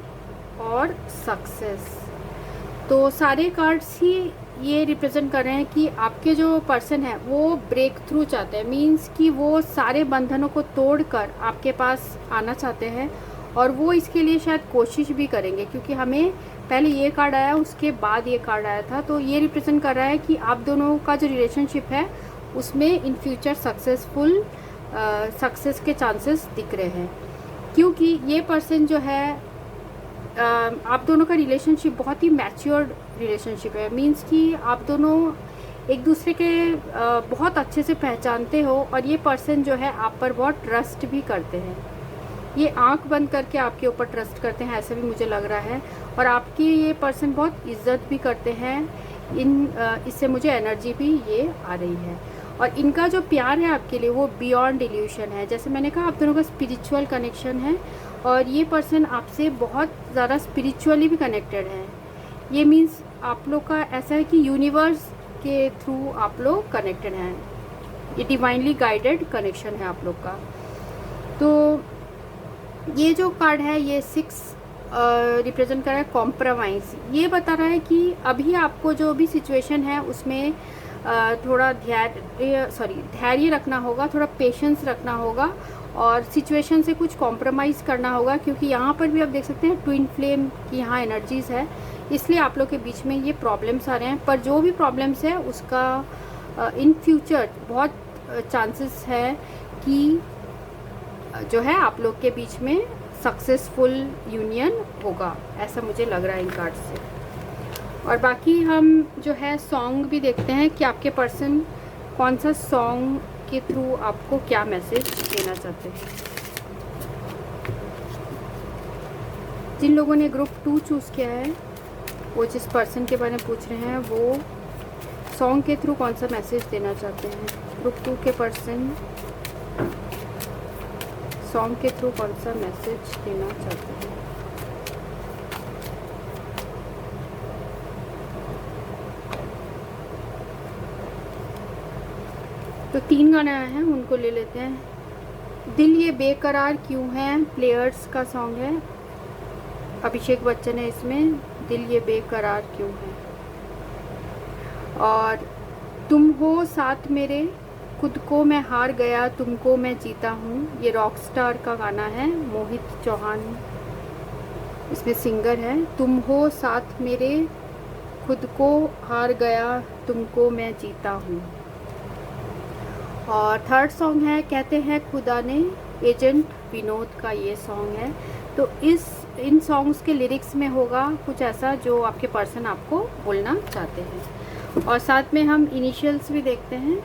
और सक्सेस। तो सारे कार्ड्स ही ये रिप्रेजेंट कर रहे हैं कि आपके जो पर्सन है वो ब्रेक थ्रू चाहते हैं, मींस कि वो सारे बंधनों को तोड़कर आपके पास आना चाहते हैं, और वो इसके लिए शायद कोशिश भी करेंगे, क्योंकि हमें पहले ये कार्ड आया उसके बाद ये कार्ड आया था। तो ये रिप्रेजेंट कर रहा है कि आप दोनों का जो रिलेशनशिप है उसमें इन फ्यूचर सक्सेसफुल सक्सेस के चांसेस दिख रहे हैं, क्योंकि ये पर्सन जो है आप दोनों का रिलेशनशिप बहुत ही मैच्योर्ड रिलेशनशिप है। मींस कि आप दोनों एक दूसरे के बहुत अच्छे से पहचानते हो, और ये पर्सन जो है आप पर बहुत ट्रस्ट भी करते हैं। ये आंख बंद करके आपके ऊपर ट्रस्ट करते हैं, ऐसा भी मुझे लग रहा है। और आपकी ये पर्सन बहुत इज्जत भी करते हैं। इससे मुझे एनर्जी भी ये आ रही है। और इनका जो प्यार है आपके लिए वो बियॉन्ड इल्यूशन है। जैसे मैंने कहा, आप दोनों का स्पिरिचुअल कनेक्शन है, और ये पर्सन आपसे बहुत ज़्यादा स्पिरिचुअली भी कनेक्टेड है। ये मीन्स आप लोग का ऐसा है कि यूनिवर्स के थ्रू आप लोग कनेक्टेड हैं। ये डिवाइनली गाइडेड कनेक्शन है आप लोग का। तो ये जो कार्ड है ये 6 रिप्रेजेंट कर रहा है कॉम्प्रोमाइज़। ये बता रहा है कि अभी आपको जो भी सिचुएशन है उसमें थोड़ा धैर्य रखना होगा, थोड़ा पेशेंस रखना होगा, और सिचुएशन से कुछ कॉम्प्रोमाइज़ करना होगा, क्योंकि यहाँ पर भी आप देख सकते हैं ट्विन फ्लेम की यहाँ एनर्जीज़ है, इसलिए आप लोग के बीच में ये प्रॉब्लम्स आ रहे हैं। पर जो भी प्रॉब्लम्स है उसका इन फ्यूचर बहुत चांसेस है कि जो है आप लोग के बीच में सक्सेसफुल यूनियन होगा, ऐसा मुझे लग रहा है इन कार्ड से। और बाकी हम जो है सॉन्ग भी देखते हैं कि आपके पर्सन कौन सा सॉन्ग के थ्रू आपको क्या मैसेज देना चाहते हैं। जिन लोगों ने ग्रुप 2 चूज़ किया है, वो जिस पर्सन के बारे में पूछ रहे हैं वो सॉन्ग के थ्रू कौन सा मैसेज देना चाहते हैं। ग्रुप 2 के पर्सन सॉन्ग के थ्रू कौन सा मैसेज देना चाहते हैं। तो 3 गाने आए हैं, उनको ले लेते हैं। दिल ये बेकरार क्यों है, प्लेयर्स का सॉन्ग है, अभिषेक बच्चन है इसमें। दिल ये बेकरार क्यों है। और तुम हो साथ मेरे, खुद को मैं हार गया, तुमको मैं जीता हूँ, ये रॉक स्टार का गाना है, मोहित चौहान इसमें सिंगर है। तुम हो साथ मेरे, खुद को हार गया, तुमको मैं जीता हूँ। और थर्ड सॉन्ग है कहते हैं खुदा ने, एजेंट विनोद का ये सॉन्ग है। तो इन सॉन्ग्स के लिरिक्स में होगा कुछ ऐसा जो आपके पर्सन आपको बोलना चाहते हैं। और साथ में हम इनिशियल्स भी देखते हैं।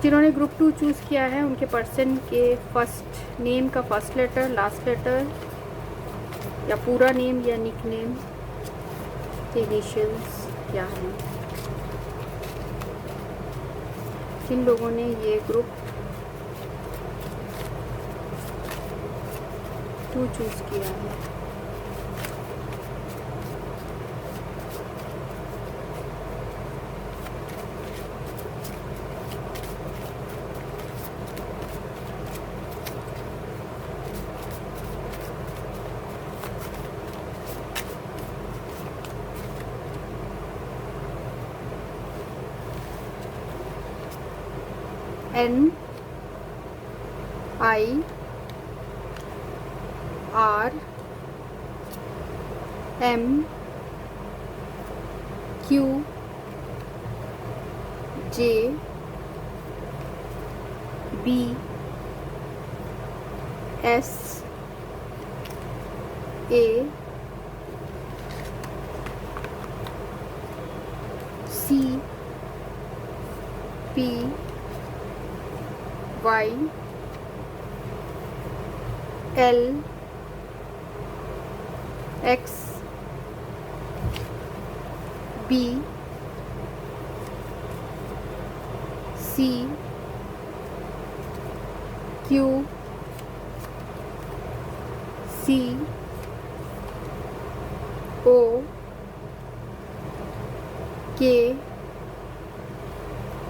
जिन्होंने ग्रुप 2 चूज़ किया है उनके पर्सन के फर्स्ट नेम का फर्स्ट लेटर, लास्ट लेटर या पूरा नेम या निक नेम के इनिशियल्स क्या हैं। जिन लोगों ने ये ग्रुप 2 चूज़ किया है, NIRR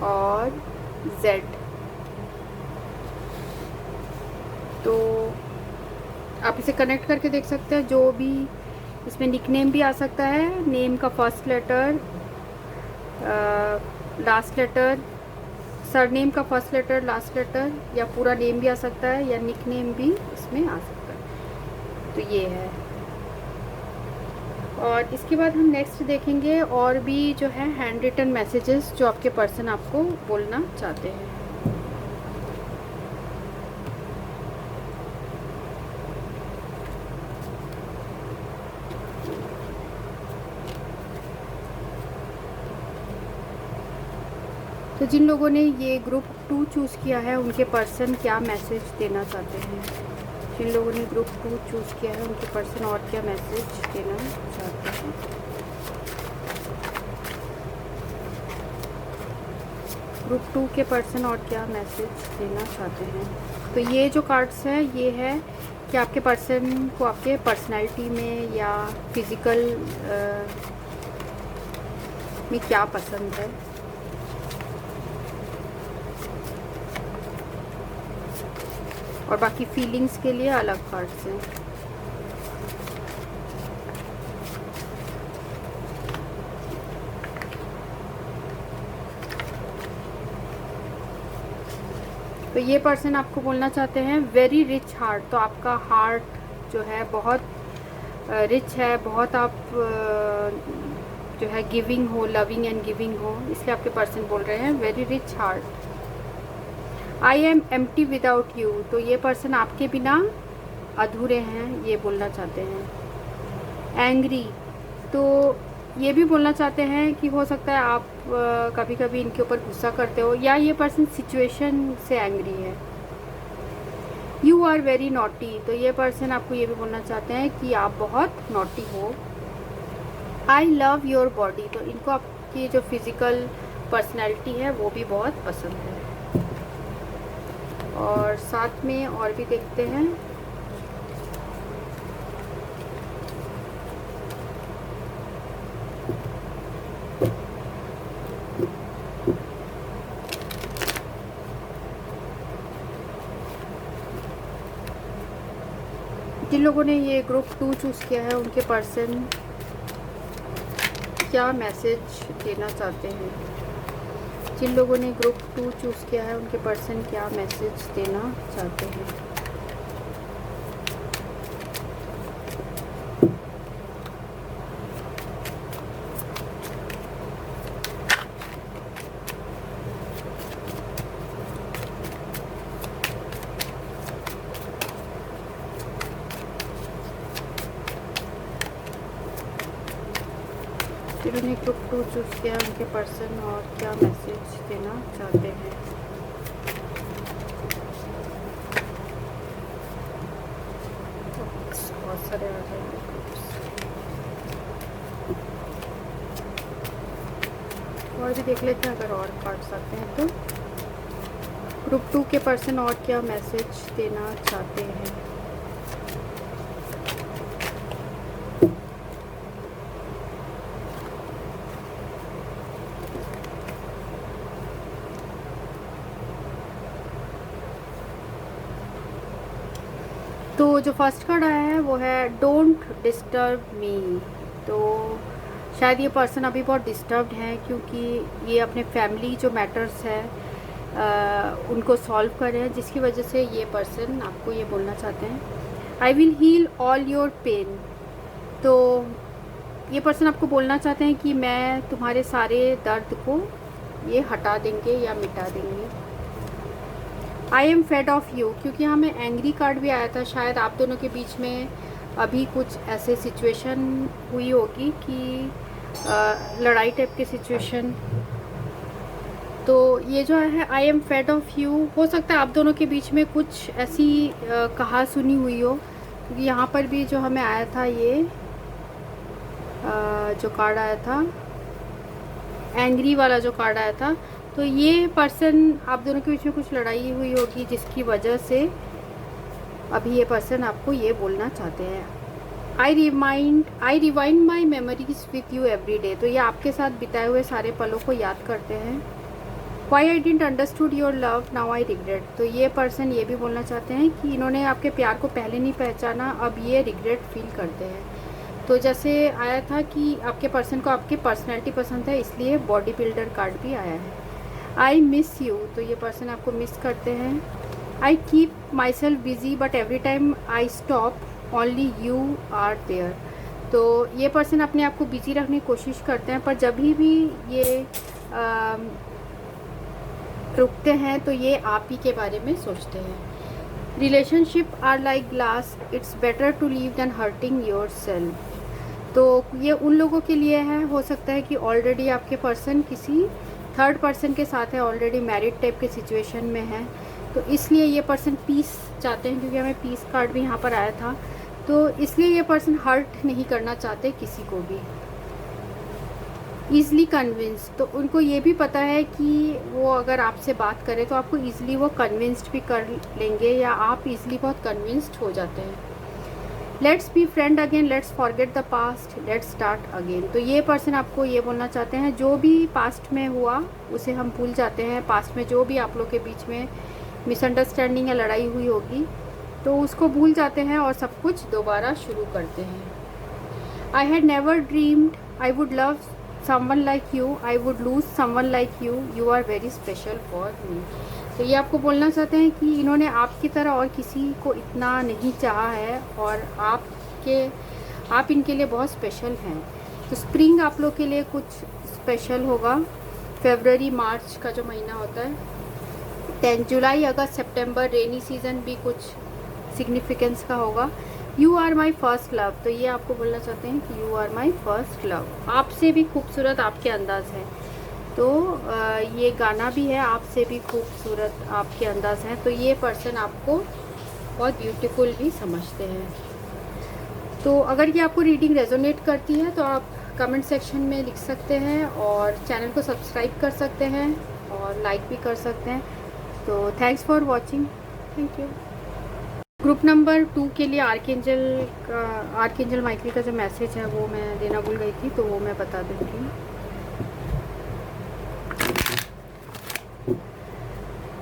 और Z। तो आप इसे कनेक्ट करके देख सकते हैं। जो भी इसमें निकनेम भी आ सकता है, नेम का first letter, last letter, surname का फर्स्ट लेटर, लास्ट लेटर या पूरा नेम भी आ सकता है या निकनेम भी इसमें आ सकता है। तो ये है। और इसके बाद हम नेक्स्ट देखेंगे और भी जो है हैंड रिटन मैसेजेस जो आपके पर्सन आपको बोलना चाहते हैं। तो जिन लोगों ने ये ग्रुप 2 चूज़ किया है उनके पर्सन क्या मैसेज देना चाहते हैं। जिन लोगों ने ग्रुप 2 चूज़ किया है उनके पर्सन और क्या मैसेज देना चाहते हैं। ग्रुप 2 के पर्सन और क्या मैसेज देना चाहते हैं। तो ये जो कार्ड्स हैं ये है कि आपके पर्सन को आपके पर्सनैलिटी में या फिज़िकल में क्या पसंद है। और बाकी फीलिंग्स के लिए अलग कार्ड्स हैं। तो ये पर्सन आपको बोलना चाहते हैं वेरी रिच हार्ट। तो आपका हार्ट जो है बहुत रिच है, बहुत आप जो है गिविंग हो, लविंग एंड गिविंग हो, इसलिए आपके पर्सन बोल रहे हैं very rich heart. I am empty without you. तो ये पर्सन आपके बिना अधूरे हैं, ये बोलना चाहते हैं। एंग्री, तो ये भी बोलना चाहते हैं कि हो सकता है आप कभी कभी इनके ऊपर गुस्सा करते हो या ये पर्सन सिचुएशन से एंग्री है। You are very naughty. तो ये पर्सन आपको ये भी बोलना चाहते हैं कि आप बहुत नॉटी हो। आई लव योर बॉडी। तो इनको आपकी जो फिज़िकल पर्सनैलिटी है वो भी बहुत पसंद है। और साथ में और भी देखते हैं। जिन लोगों ने ये ग्रुप 2 चूज़ किया है उनके पर्सन क्या मैसेज देना चाहते हैं। जिन लोगों ने ग्रुप 2 चूज़ किया है उनके पर्सन क्या मैसेज देना चाहते हैं। जिन्होंने ग्रुप 2 चूज़ किया उनके पर्सन और क्या मैसेज देना चाहते हैं। देख लेते हैं अगर और कार्ड्स आते हैं तो। ग्रुप 2 के पर्सन और क्या मैसेज देना चाहते हैं? तो जो फर्स्ट कार्ड आया है वो है डोंट डिस्टर्ब मी। तो शायद ये पर्सन अभी बहुत डिस्टर्ब्ड है, क्योंकि ये अपने फैमिली जो मैटर्स है उनको सॉल्व कर रहे हैं, जिसकी वजह से ये पर्सन आपको ये बोलना चाहते हैं I will heal all your pain. तो ये पर्सन आपको बोलना चाहते हैं कि मैं तुम्हारे सारे दर्द को ये हटा देंगे या मिटा देंगे। I am fade off you, क्योंकि यहाँ में एंग्री कार्ड भी आया था। शायद आप दोनों के बीच में अभी कुछ ऐसे सिचुएशन हुई होगी कि लड़ाई टाइप की सिचुएशन। तो ये जो है I am fade off you, हो सकता है आप दोनों के बीच में कुछ ऐसी कहा सुनी हुई हो, क्योंकि यहाँ पर भी जो हमें आया था ये जो कार्ड आया था एंग्री वाला जो कार्ड आया था, तो ये पर्सन आप दोनों के बीच में कुछ लड़ाई हुई होगी, जिसकी वजह से अभी ये पर्सन आपको ये बोलना चाहते हैं I rewind my memories with you every day. तो ये आपके साथ बिताए हुए सारे पलों को याद करते हैं। Why I didn't understood your love now I regret. तो ये पर्सन ये भी बोलना चाहते हैं कि इन्होंने आपके प्यार को पहले नहीं पहचाना, अब ये रिग्रेट फील करते हैं। तो जैसे आया था कि आपके पर्सन को आपकी पर्सनैलिटी पसंद है, इसलिए बॉडी बिल्डर कार्ड भी आया है। आई मिस यू, तो ये पर्सन आपको मिस करते हैं। I keep myself busy but every time I stop only you are there. तो ये पर्सन अपने आप को बिजी रखने की कोशिश करते हैं, पर जब भी ये रुकते हैं तो ये आप ही के बारे में सोचते हैं। Relationship are like glass, it's better to leave than hurting yourself. तो ये उन लोगों के लिए है, हो सकता है कि ऑलरेडी आपके पर्सन किसी थर्ड पर्सन के साथ है, ऑलरेडी मैरिड टाइप के सिचुएशन में है, तो इसलिए ये पर्सन पीस चाहते हैं, क्योंकि हमें पीस कार्ड भी यहाँ पर आया था। तो इसलिए ये पर्सन हर्ट नहीं करना चाहते किसी को भी। ईज़िली कन्विंस, तो उनको ये भी पता है कि वो अगर आपसे बात करें तो आपको ईज़िली वो कन्विंस्ड भी कर लेंगे, या आप ईज़िली बहुत कन्विंस्ड हो जाते हैं। Let's be friend again, let's forget the past, let's start again. तो ये पर्सन आपको ये बोलना चाहते हैं जो भी पास्ट में हुआ उसे हम भूल जाते हैं। पास्ट में जो भी आप लोग के बीच में मिसअंडरस्टैंडिंग या लड़ाई हुई होगी तो उसको भूल जाते हैं और सब कुछ दोबारा शुरू करते हैं। I had never dreamed I would love someone like you, I would lose someone like you, you are very special for me। तो ये आपको बोलना चाहते हैं कि इन्होंने आपकी तरह और किसी को इतना नहीं चाहा है, और आप इनके लिए बहुत स्पेशल हैं। तो स्प्रिंग आप लोग के लिए कुछ स्पेशल होगा। फरवरी मार्च का जो महीना होता है, 10 जुलाई अगस्त सितंबर रेनी सीजन भी कुछ सिग्निफिकेंस का होगा। You are my first love, तो ये आपको बोलना चाहते हैं कि you are my first love. आपसे भी खूबसूरत आपके अंदाज़ है, तो ये गाना भी है आपसे भी खूबसूरत आपके अंदाज़ हैं। तो ये पर्सन आपको बहुत ब्यूटीफुल भी समझते हैं। तो अगर ये आपको रीडिंग रेजोनेट करती है तो आप कमेंट सेक्शन में लिख सकते हैं, और चैनल को सब्सक्राइब कर सकते हैं और लाइक भी कर सकते हैं। तो thanks for watching, thank you. Group number 2 के लिए आर्कएंजल माइकल का जो मैसेज है वो मैं देना भूल गई थी, तो वो मैं बता देती हूँ।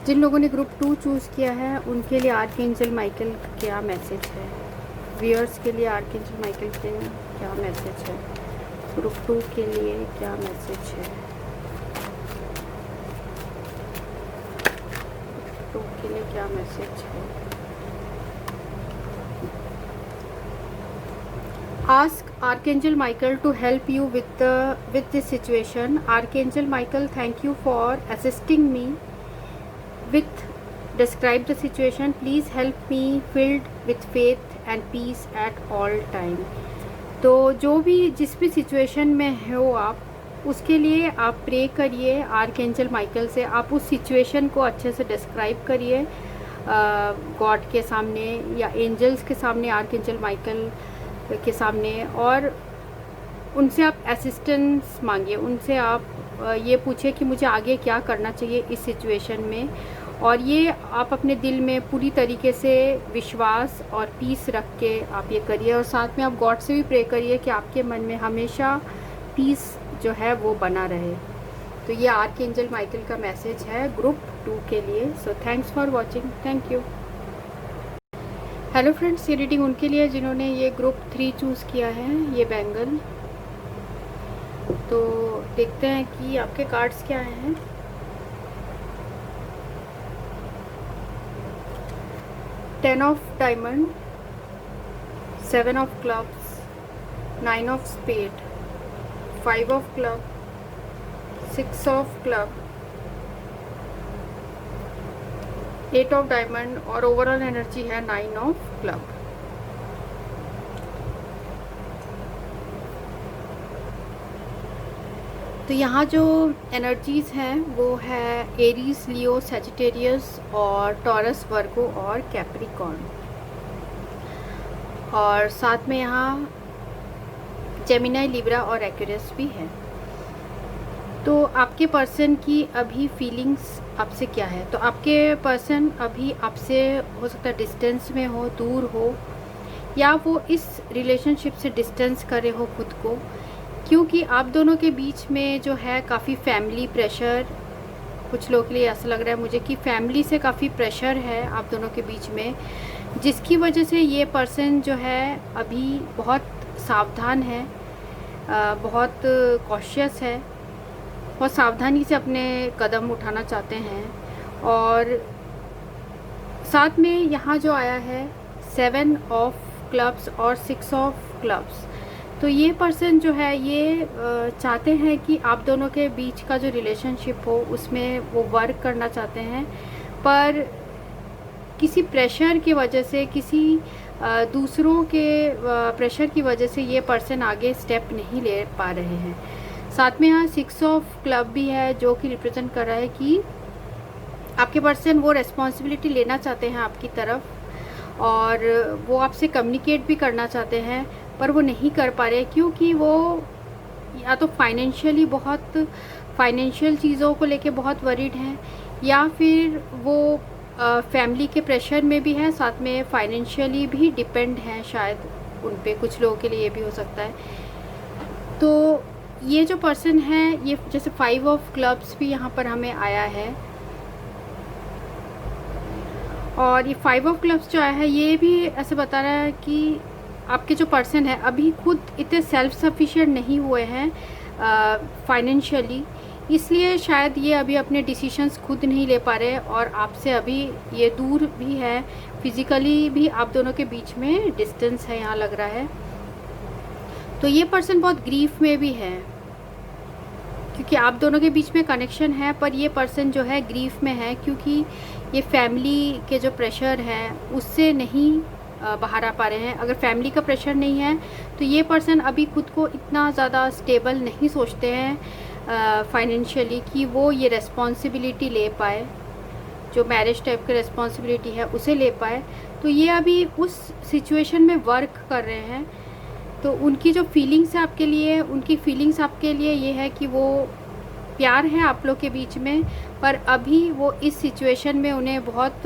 जिन लोगों ने ग्रुप 2 चूज़ किया है उनके लिए आर्कएंजल माइकल क्या मैसेज है, व्यूअर्स के लिए आर्कएंजल माइकल के क्या मैसेज है, ग्रुप 2 के लिए क्या मैसेज है, ग्रुप 2 के लिए क्या मैसेज है। Ask Archangel Michael to help you with this situation. Archangel Michael, thank you for assisting me with describe the situation. Please help me filled with faith and peace at all time. तो जो भी जिस भी situation में हो आप उसके लिए आप प्रे करिए आर्कएंजल माइकल से। आप उस सिचुएशन को अच्छे से डिस्क्राइब करिए गॉड के सामने या एंजल्स के सामने, आर्कएंजल माइकल के सामने, और उनसे आप असिस्टेंस मांगिए, उनसे आप ये पूछे कि मुझे आगे क्या करना चाहिए इस सिचुएशन में, और ये आप अपने दिल में पूरी तरीके से विश्वास और पीस रख के आप ये करिए, और साथ में आप गॉड से भी प्रे करिए कि आपके मन में हमेशा पीस जो है वो बना रहे। तो ये आर्कएंजल माइकल का मैसेज है ग्रुप 2 के लिए। सो thanks for watching, thank you. Hello friends, ये रीडिंग उनके लिए जिन्होंने ये ग्रुप 3 चूज़ किया है, ये बैंगल। तो देखते हैं कि आपके कार्ड्स क्या हैं। Ten of diamond, 7 of clubs, 9 of spade, 5 of club, 6 of club, 8 of diamond, और ओवरऑल एनर्जी है 9 ऑफ क्लब। तो यहाँ जो एनर्जीज हैं वो है एरीज, लियो, सैजिटेरियस और टॉरस, वर्गो और कैप्रिकॉर्न, और साथ में यहाँ जेमिनाई, लिब्रा और एक्वेरियस भी है। तो आपके पर्सन की अभी फीलिंग्स आपसे क्या है? तो आपके पर्सन अभी आपसे हो सकता है डिस्टेंस में हो, दूर हो, या वो इस रिलेशनशिप से डिस्टेंस करे हो खुद को, क्योंकि आप दोनों के बीच में जो है काफ़ी फैमिली प्रेशर, कुछ लोगों के लिए ऐसा लग रहा है मुझे कि फैमिली से काफ़ी प्रेशर है आप दोनों के बीच में, जिसकी वजह से ये पर्सन जो है अभी बहुत सावधान है, बहुत कॉशियस है, बहुत सावधानी से अपने कदम उठाना चाहते हैं। और साथ में यहाँ जो आया है 7 ऑफ क्लब्स और 6 ऑफ क्लब्स, तो ये पर्सन जो है ये चाहते हैं कि आप दोनों के बीच का जो रिलेशनशिप हो उसमें वो वर्क करना चाहते हैं, पर किसी प्रेशर की वजह से, किसी दूसरों के प्रेशर की वजह से ये पर्सन आगे स्टेप नहीं ले पा रहे हैं। साथ में यहाँ 6 ऑफ क्लब भी है, जो कि रिप्रेजेंट कर रहा है कि आपके पर्सन वो रेस्पॉन्सिबिलिटी लेना चाहते हैं आपकी तरफ, और वो आपसे कम्युनिकेट भी करना चाहते हैं, पर वो नहीं कर पा रहे क्योंकि वो या तो फाइनेंशियल चीज़ों को लेके बहुत वरीड हैं, या फिर वो फैमिली के प्रेशर में भी है, साथ में फाइनेंशियली भी डिपेंड हैं शायद उन पे, कुछ लोगों के लिए ये भी हो सकता है। तो ये जो पर्सन है, ये जैसे 5 ऑफ क्लब्स भी यहाँ पर हमें आया है, और ये 5 ऑफ क्लब्स जो आया है ये भी ऐसे बता रहा है कि आपके जो पर्सन है अभी खुद इतने सेल्फ सफिशिएंट नहीं हुए हैं फाइनेंशियली, इसलिए शायद ये अभी अपने डिसीजंस खुद नहीं ले पा रहे, और आपसे अभी ये दूर भी है, फिज़िकली भी आप दोनों के बीच में डिस्टेंस है यहाँ लग रहा है। तो ये पर्सन बहुत ग्रीफ में भी है, क्योंकि आप दोनों के बीच में कनेक्शन है, पर ये पर्सन जो है ग्रीफ में है, क्योंकि ये फैमिली के जो प्रेशर है उससे नहीं बाहर आ पा रहे हैं। अगर फैमिली का प्रेशर नहीं है तो ये पर्सन अभी खुद को इतना ज़्यादा स्टेबल नहीं सोचते हैं फाइनेंशियली कि वो ये रेस्पॉन्सिबिलिटी ले पाए, जो मैरिज टाइप की रेस्पॉन्सिबिलिटी है उसे ले पाए। तो ये अभी उस सिचुएशन में वर्क कर रहे हैं। तो उनकी जो फीलिंग्स है आपके लिए, उनकी फीलिंग्स आपके लिए ये है कि वो प्यार है आप लोग के बीच में, पर अभी वो इस सिचुएशन में उन्हें बहुत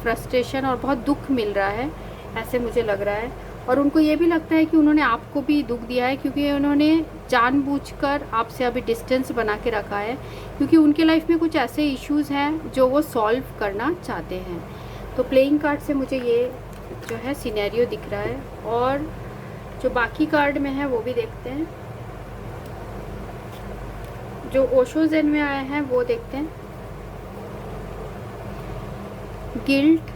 फ्रस्ट्रेशन और बहुत दुख मिल रहा है, ऐसे मुझे लग रहा है। और उनको ये भी लगता है कि उन्होंने आपको भी दुख दिया है, क्योंकि उन्होंने जानबूझकर आपसे अभी डिस्टेंस बना के रखा है, क्योंकि उनके लाइफ में कुछ ऐसे इश्यूज़ हैं जो वो सॉल्व करना चाहते हैं। तो प्लेइंग कार्ड से मुझे ये जो है सिनेरियो दिख रहा है, और जो बाकी कार्ड में है वो भी देखते हैं। जो ओशो ज़ेन में आए हैं वो देखते हैं। Guilt,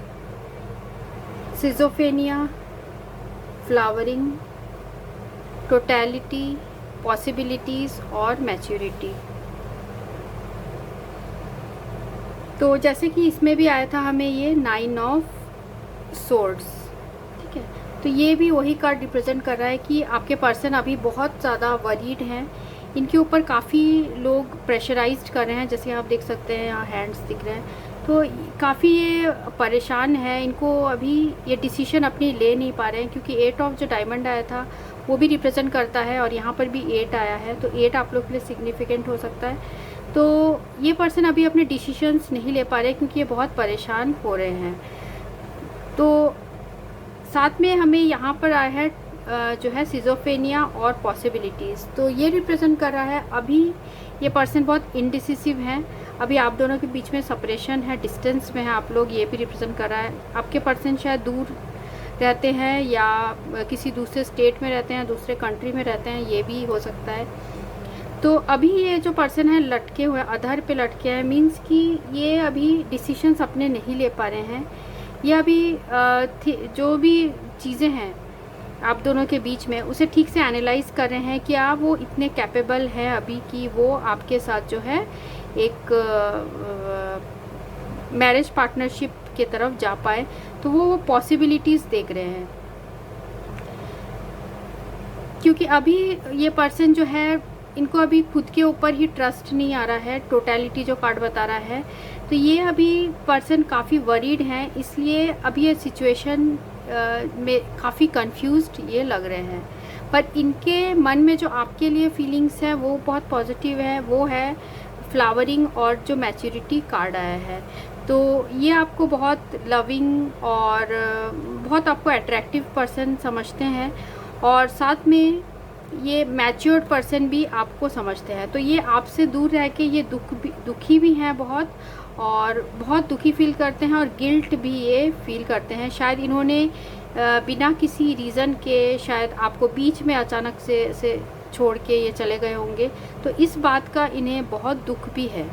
schizophrenia, flowering, totality, possibilities और मैच्योरिटी। तो जैसे कि इसमें भी आया था हमें ये 9 ऑफ सोर्ड्स, ठीक है। तो ये भी वही कार्ड रिप्रेजेंट कर रहा है कि आपके पर्सन अभी बहुत ज़्यादा वरीड हैं, इनके ऊपर काफ़ी लोग प्रेशराइज्ड कर रहे हैं, जैसे आप देख सकते हैं यहाँ हैंड्स दिख रहे हैं। तो काफ़ी ये परेशान है, इनको अभी ये डिसीजन अपनी ले नहीं पा रहे हैं, क्योंकि 8 ऑफ जो डायमंड आया था वो भी रिप्रेजेंट करता है और यहाँ पर भी 8 आया है, तो 8 आप लोग के लिए सिग्निफिकेंट हो सकता है। तो ये पर्सन अभी अपने डिसीजंस नहीं ले पा रहे क्योंकि ये बहुत परेशान हो रहे हैं। तो साथ में हमें यहाँ पर आया है जो है सिजोफ्रेनिया और पॉसिबिलिटीज़। तो ये रिप्रेजेंट कर रहा है अभी ये पर्सन बहुत इनडिसिसिव है, अभी आप दोनों के बीच में सेपरेशन है, डिस्टेंस में है आप लोग, ये भी रिप्रेजेंट कर रहा है। आपके पर्सन शायद दूर रहते हैं या किसी दूसरे स्टेट में रहते हैं, दूसरे कंट्री में रहते हैं, ये भी हो सकता है। तो अभी ये जो पर्सन है लटके हुए, अधर पे लटके हैं, मीन्स कि ये अभी डिसीशंस अपने नहीं ले पा रहे हैं। ये अभी जो भी चीज़ें हैं आप दोनों के बीच में उसे ठीक से एनालाइज कर रहे हैं, क्या वो इतने कैपेबल हैं अभी कि वो आपके साथ जो है एक मैरिज पार्टनरशिप के तरफ जा पाए। तो वो पॉसिबिलिटीज़ देख रहे हैं, क्योंकि अभी ये पर्सन जो है इनको अभी खुद के ऊपर ही ट्रस्ट नहीं आ रहा है, टोटलिटी जो कार्ड बता रहा है। तो ये अभी पर्सन काफ़ी वरीड हैं, इसलिए अभी ये सिचुएशन में काफ़ी कंफ्यूज्ड ये लग रहे हैं। पर इनके मन में जो आपके लिए फीलिंग्स है वो बहुत पॉजिटिव है, वो है फ्लावरिंग और जो मैच्योरिटी कार्ड आया है। तो ये आपको बहुत लविंग और बहुत आपको अट्रैक्टिव पर्सन समझते हैं, और साथ में ये मैच्योर्ड पर्सन भी आपको समझते हैं। तो ये आपसे दूर रह के ये दुखी भी हैं बहुत, और बहुत दुखी फील करते हैं और गिल्ट भी ये फील करते हैं। शायद इन्होंने बिना किसी रीज़न के शायद आपको बीच में अचानक से छोड़ के ये चले गए होंगे, तो इस बात का इन्हें बहुत दुख भी है।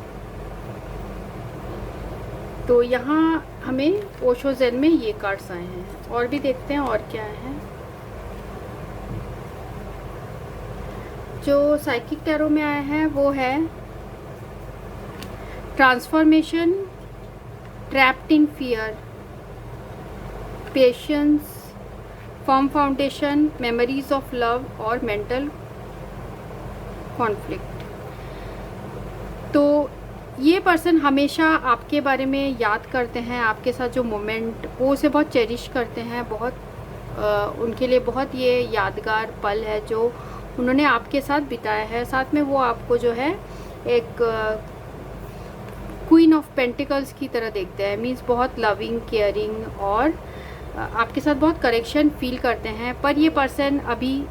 तो यहाँ हमें ओशो ज़ेन में ये कार्ड्स आए हैं, और भी देखते हैं और क्या है। जो साइकिक टैरो में आया है वो है transformation, trapped in fear, patience, firm foundation, memories of love और मेंटल कॉन्फ्लिक्ट। तो ये पर्सन हमेशा आपके बारे में याद करते हैं, आपके साथ जो मोमेंट वो उसे बहुत चेरिश करते हैं, बहुत उनके लिए बहुत ये यादगार पल है जो उन्होंने आपके साथ बिताया है। साथ में वो आपको जो है एक क्वीन ऑफ पेंटिकल्स की तरह देखते हैं, मीन्स बहुत लविंग, केयरिंग और आपके साथ बहुत कनेक्शन फील करते हैं। पर ये पर्सन अभी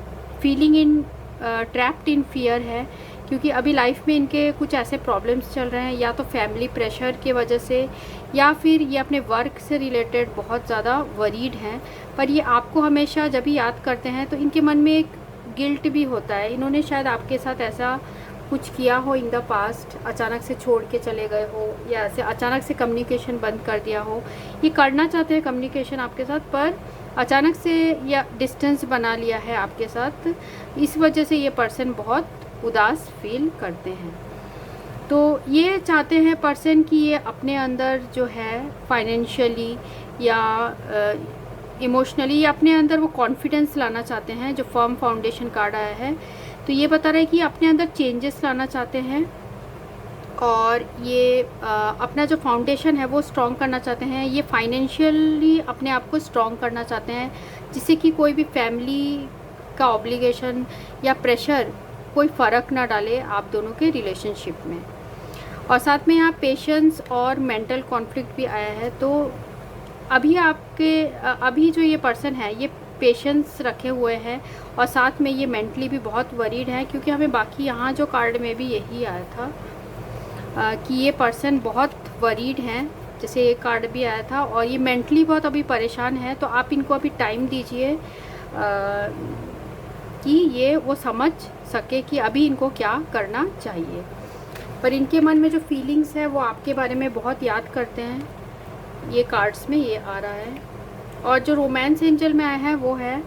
feeling in trapped in fear है, क्योंकि अभी लाइफ में इनके कुछ ऐसे प्रॉब्लम्स चल रहे हैं, या तो फैमिली प्रेशर के वजह से, या फिर ये अपने वर्क से रिलेटेड बहुत ज़्यादा वरीड हैं। पर ये आपको हमेशा जब भी याद करते हैं तो इनके मन में एक गिल्ट भी होता है, इन्होंने शायद आपके साथ ऐसा कुछ किया हो इन द पास्ट, अचानक से छोड़ के चले गए हो, या ऐसे अचानक से कम्युनिकेशन बंद कर दिया हो। ये करना चाहते हैं कम्युनिकेशन आपके साथ, पर अचानक से या डिस्टेंस बना लिया है आपके साथ, इस वजह से ये पर्सन बहुत उदास फील करते हैं। तो ये चाहते हैं पर्सन कि ये अपने अंदर जो है फाइनेंशियली या इमोशनली या अपने अंदर वो कॉन्फिडेंस लाना चाहते हैं। जो फर्म फाउंडेशन कार्ड आया है तो ये बता रहा है कि अपने अंदर चेंजेस लाना चाहते हैं, और ये अपना जो फाउंडेशन है वो स्ट्रॉन्ग करना चाहते हैं। ये फाइनेंशियली अपने आप को स्ट्रॉन्ग करना चाहते हैं, जिससे कि कोई भी फैमिली का ऑब्लिगेशन या प्रेशर कोई फ़र्क ना डाले आप दोनों के रिलेशनशिप में। और साथ में यहाँ पेशेंस और मेंटल कॉन्फ्लिक्ट भी आया है। तो अभी जो ये पर्सन है ये पेशेंस रखे हुए हैं, और साथ में ये मेंटली भी बहुत वरीड है, क्योंकि हमें बाकी यहाँ जो कार्ड में भी यही आया था कि ये पर्सन बहुत वरीड हैं, जैसे एक कार्ड भी आया था, और ये मेंटली बहुत अभी परेशान है। तो आप इनको अभी टाइम दीजिए कि ये वो समझ सके कि अभी इनको क्या करना चाहिए। पर इनके मन में जो फीलिंग्स है वो आपके बारे में बहुत याद करते हैं, ये कार्ड्स में ये आ रहा है। और जो रोमांस एंजल में आया है वो है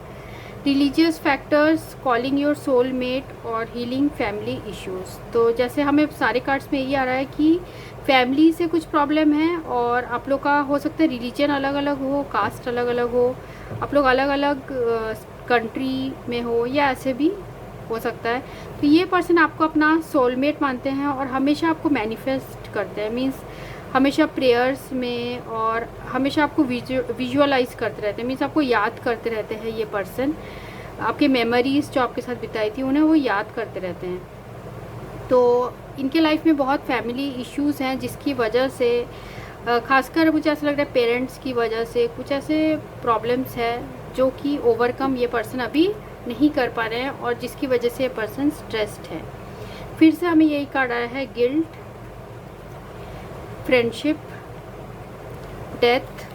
religious factors, calling your soulmate और हीलिंग फैमिली इश्यूज़। तो जैसे हमें सारे कार्ड्स में ये आ रहा है कि फैमिली से कुछ प्रॉब्लम है, और आप लोग का हो सकता है रिलीजन अलग अलग हो, कास्ट अलग अलग हो, आप लोग अलग अलग कंट्री में हो, या ऐसे भी हो सकता है। तो ये पर्सन आपको अपना सोलमेट मानते हैं और हमेशा आपको मैनिफेस्ट करते हैं, मीन्स हमेशा प्रेयर्स में और हमेशा आपको विजुअलाइज करते रहते हैं, मीन्स आपको याद करते रहते हैं। ये पर्सन आपके मेमोरीज़ जो आपके साथ बिताई थी उन्हें वो याद करते रहते हैं। तो इनके लाइफ में बहुत फैमिली इश्यूज़ हैं जिसकी वजह से खासकर मुझे ऐसा लग रहा है पेरेंट्स की वजह से कुछ ऐसे प्रॉब्लम्स है जो कि ओवरकम ये पर्सन अभी नहीं कर पा रहे हैं और जिसकी वजह से ये पर्सन स्ट्रेस्ड है। फिर से हमें यही कार्ड आया है, गिल्ट, फ्रेंडशिप, डेथ,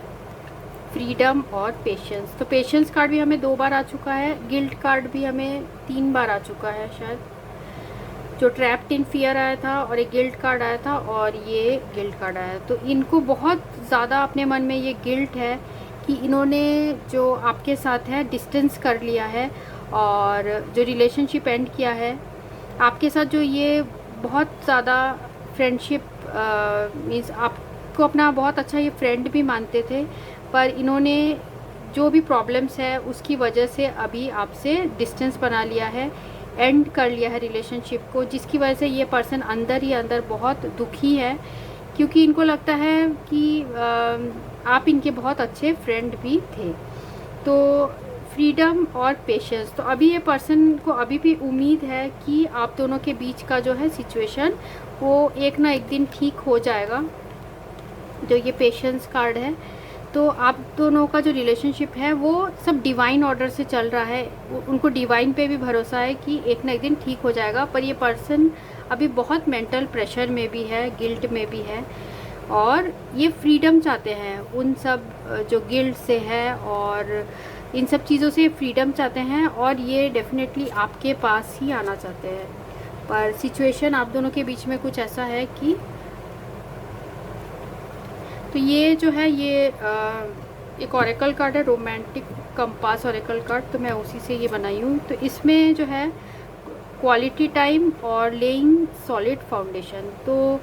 फ्रीडम और पेशेंस। तो पेशेंस कार्ड भी हमें 2 बार आ चुका है, गिल्ट कार्ड भी हमें 3 बार आ चुका है शायद, जो ट्रैप्ड इन फियर आया था और एक गिल्ट कार्ड आया था और ये गिल्ट कार्ड आया। तो इनको बहुत ज़्यादा अपने मन में ये गिल्ट है कि इन्होंने जो आपके साथ है डिस्टेंस कर लिया है और जो रिलेशनशिप एंड किया है आपके साथ, जो ये बहुत ज़्यादा फ्रेंडशिप मीन्स आपको अपना बहुत अच्छा ये फ्रेंड भी मानते थे, पर इन्होंने जो भी प्रॉब्लम्स है उसकी वजह से अभी आपसे डिस्टेंस बना लिया है, एंड कर लिया है रिलेशनशिप को, जिसकी वजह से ये पर्सन अंदर ही अंदर बहुत दुखी है क्योंकि इनको लगता है कि आप इनके बहुत अच्छे फ्रेंड भी थे। तो फ्रीडम और पेशेंस, तो अभी ये पर्सन को अभी भी उम्मीद है कि आप दोनों के बीच का जो है सिचुएशन वो एक ना एक दिन ठीक हो जाएगा, जो ये पेशेंस कार्ड है। तो आप दोनों का जो रिलेशनशिप है वो सब डिवाइन ऑर्डर से चल रहा है, उनको डिवाइन पे भी भरोसा है कि एक ना एक दिन ठीक हो जाएगा। पर ये पर्सन अभी बहुत मेंटल प्रेशर में भी है, गिल्ट में भी है और ये फ्रीडम चाहते हैं उन सब जो गिल्ट से है और इन सब चीज़ों से फ्रीडम चाहते हैं और ये डेफिनेटली आपके पास ही आना चाहते हैं। पर सिचुएशन आप दोनों के बीच में कुछ ऐसा है कि तो ये जो है ये एक ऑरेकल कार्ड है, रोमांटिक कंपास ऑरेकल कार्ड, तो मैं उसी से ये बनाई हूँ। तो इसमें जो है क्वालिटी टाइम और लेइंग सॉलिड फाउंडेशन। तो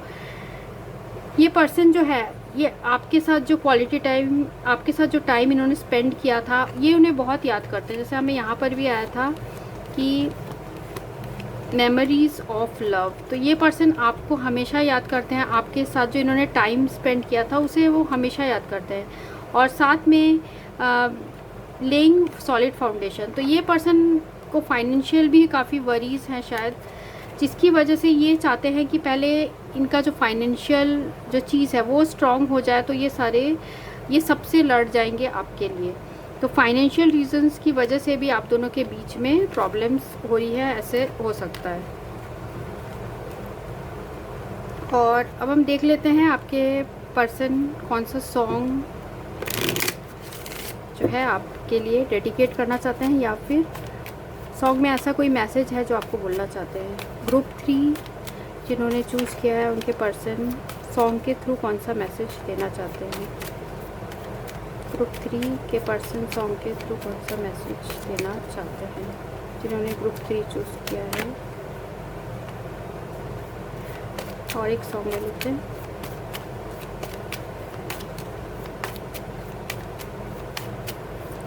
ये पर्सन जो है ये आपके साथ जो क्वालिटी टाइम, आपके साथ जो टाइम इन्होंने स्पेंड किया था ये उन्हें बहुत याद करते हैं। जैसे हमें यहाँ पर भी आया था कि मेमोरीज़ ऑफ लव, तो ये पर्सन आपको हमेशा याद करते हैं, आपके साथ जो इन्होंने टाइम स्पेंड किया था उसे वो हमेशा याद करते हैं। और साथ में लेइंग सॉलिड फाउंडेशन, तो ये पर्सन को फाइनेंशियल भी काफ़ी वरीज हैं शायद, जिसकी वजह से ये चाहते हैं कि पहले इनका जो फाइनेंशियल जो चीज़ है वो स्ट्रॉन्ग हो जाए, तो ये सबसे लड़ जाएंगे आपके लिए। तो फाइनेंशियल रीजंस की वजह से भी आप दोनों के बीच में प्रॉब्लम्स हो रही है, ऐसे हो सकता है। और अब हम देख लेते हैं आपके पर्सन कौन सा सॉन्ग जो है आपके लिए डेडिकेट करना चाहते हैं या फिर सॉन्ग में ऐसा कोई मैसेज है जो आपको बोलना चाहते हैं। ग्रुप 3 जिन्होंने चूज़ किया है उनके पर्सन सॉन्ग के थ्रू कौन सा मैसेज देना चाहते हैं। ग्रुप 3 के पर्सन सॉन्ग के थ्रू कौन सा मैसेज देना चाहते हैं जिन्होंने ग्रुप 3 चूज़ किया है। और एक सॉन्ग ले लेते हैं।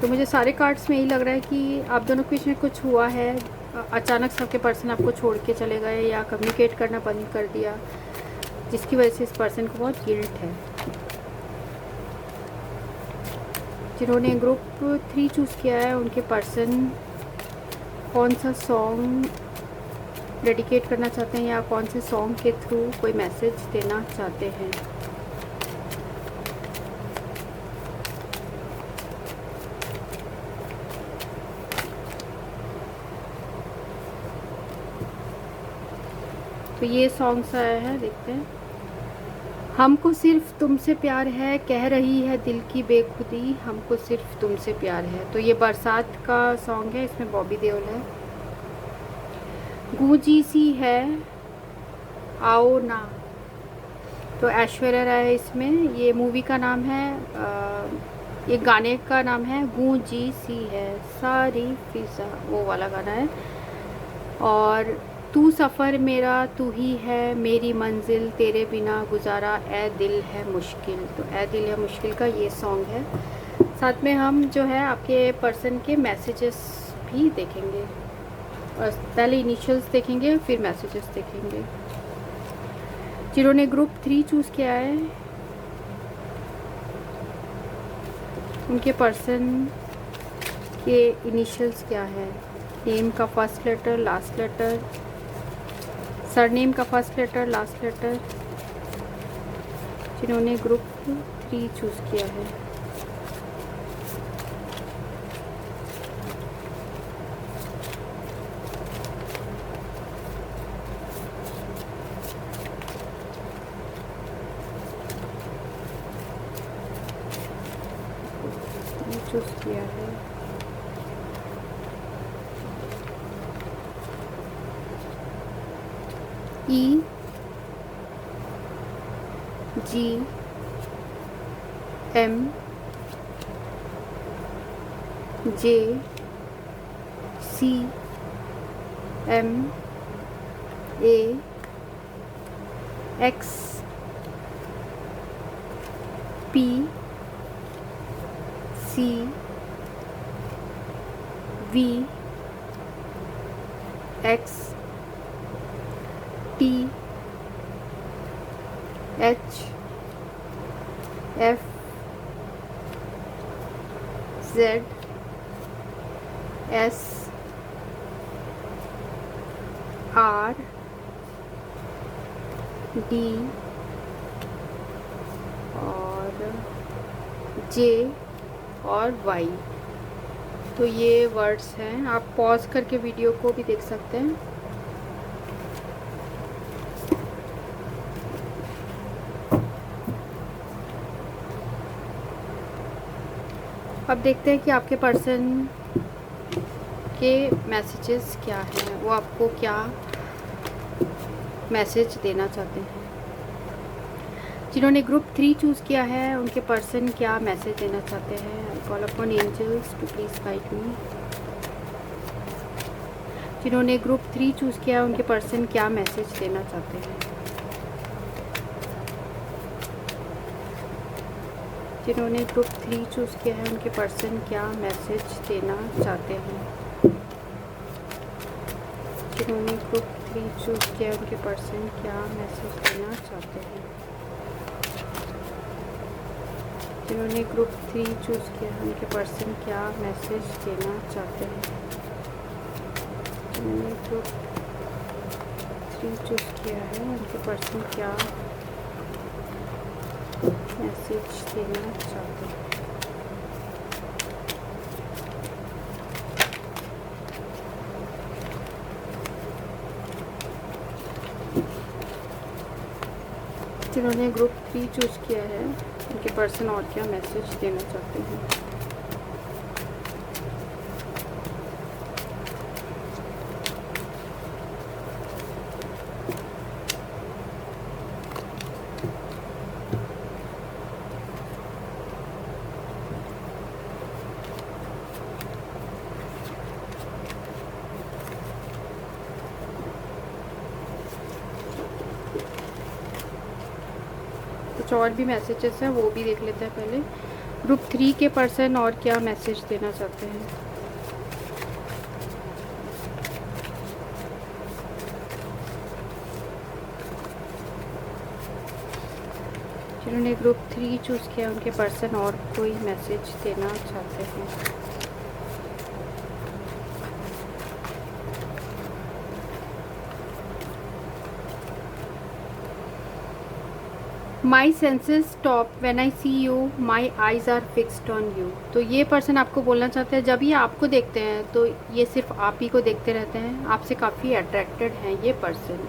तो मुझे सारे कार्ड्स में यही लग रहा है कि आप दोनों के बीच में कुछ हुआ है, अचानक से आपके पर्सन आपको छोड़ के चले गए या कम्युनिकेट करना बंद कर दिया, जिसकी वजह से इस पर्सन को बहुत गिल्ट है। जिन्होंने ग्रुप 3 चूज़ किया है उनके पर्सन कौन सा सॉन्ग डेडिकेट करना चाहते हैं या कौन से सॉन्ग के थ्रू कोई मैसेज देना चाहते हैं। तो ये सॉन्ग्स आया है, देखते हैं। हमको सिर्फ तुमसे प्यार है, कह रही है दिल की बेखुदी, हमको सिर्फ तुमसे प्यार है। तो ये बरसात का सॉन्ग है, इसमें बॉबी देओल है। गूंजी सी है आओ ना, तो ऐश्वर्या राय है इसमें। ये मूवी का नाम है, ये गाने का नाम है गूंजी सी है सारी फिजा, वो वाला गाना है। और तू सफ़र मेरा तू ही है, मेरी मंजिल तेरे बिना गुजारा, ए दिल है मुश्किल, तो ए दिल है मुश्किल का ये सॉन्ग है। साथ में हम जो है आपके पर्सन के मैसेजेस भी देखेंगे। और पहले इनिशियल्स देखेंगे फिर मैसेजेस देखेंगे। जिन्होंने ग्रुप 3 चूज़ किया है उनके पर्सन के इनिशियल्स क्या है? नेम का first letter, last letter, surname का फर्स्ट लेटर, लास्ट लेटर। जिन्होंने ग्रुप 3 चूज़ किया है, चूज़ किया है। E G M J C M A X P C V X T H F Z S R D और J और Y। तो ये वर्ड्स हैं, आप पॉज करके वीडियो को भी देख सकते हैं। अब देखते हैं कि आपके पर्सन के मैसेजेस क्या हैं, वो आपको क्या मैसेज देना चाहते हैं। जिन्होंने ग्रुप 3 चूज़ किया है उनके पर्सन क्या मैसेज देना चाहते हैं? I call upon angels to please guide me. जिन्होंने ग्रुप 3 चूज़ किया है उनके पर्सन क्या मैसेज देना चाहते हैं? जिन्होंने ग्रुप 3 चूज़ किया है उनके पर्सन क्या मैसेज देना चाहते हैं? जिन्होंने ग्रुप 3 चूज़ किया है उनके पर्सन क्या मैसेज देना चाहते हैं? जिन्होंने ग्रुप 3 चूज़ किया है उनके पर्सन क्या मैसेज देना चाहते हैं? जिन्होंने ग्रुप 3 चूज़ किया है उनके पर्सन क्या मैसेज देना चाहते हैं? जिन्होंने ग्रुप 3 चूज़ किया है उनके पर्सन और क्या मैसेज देना चाहते हैं? कुछ और भी मैसेजेस हैं वो भी देख लेते हैं पहले। ग्रुप 3 के पर्सन और क्या मैसेज देना चाहते हैं? जिन्होंने ग्रुप 3 चूज़ किया उनके पर्सन और कोई मैसेज देना चाहते हैं? My senses stop when I see you, my eyes are fixed on you. तो ये पर्सन आपको बोलना चाहते हैं जब ये आपको देखते हैं तो ये सिर्फ आप ही को देखते रहते हैं, आपसे काफ़ी अट्रैक्टेड हैं ये person.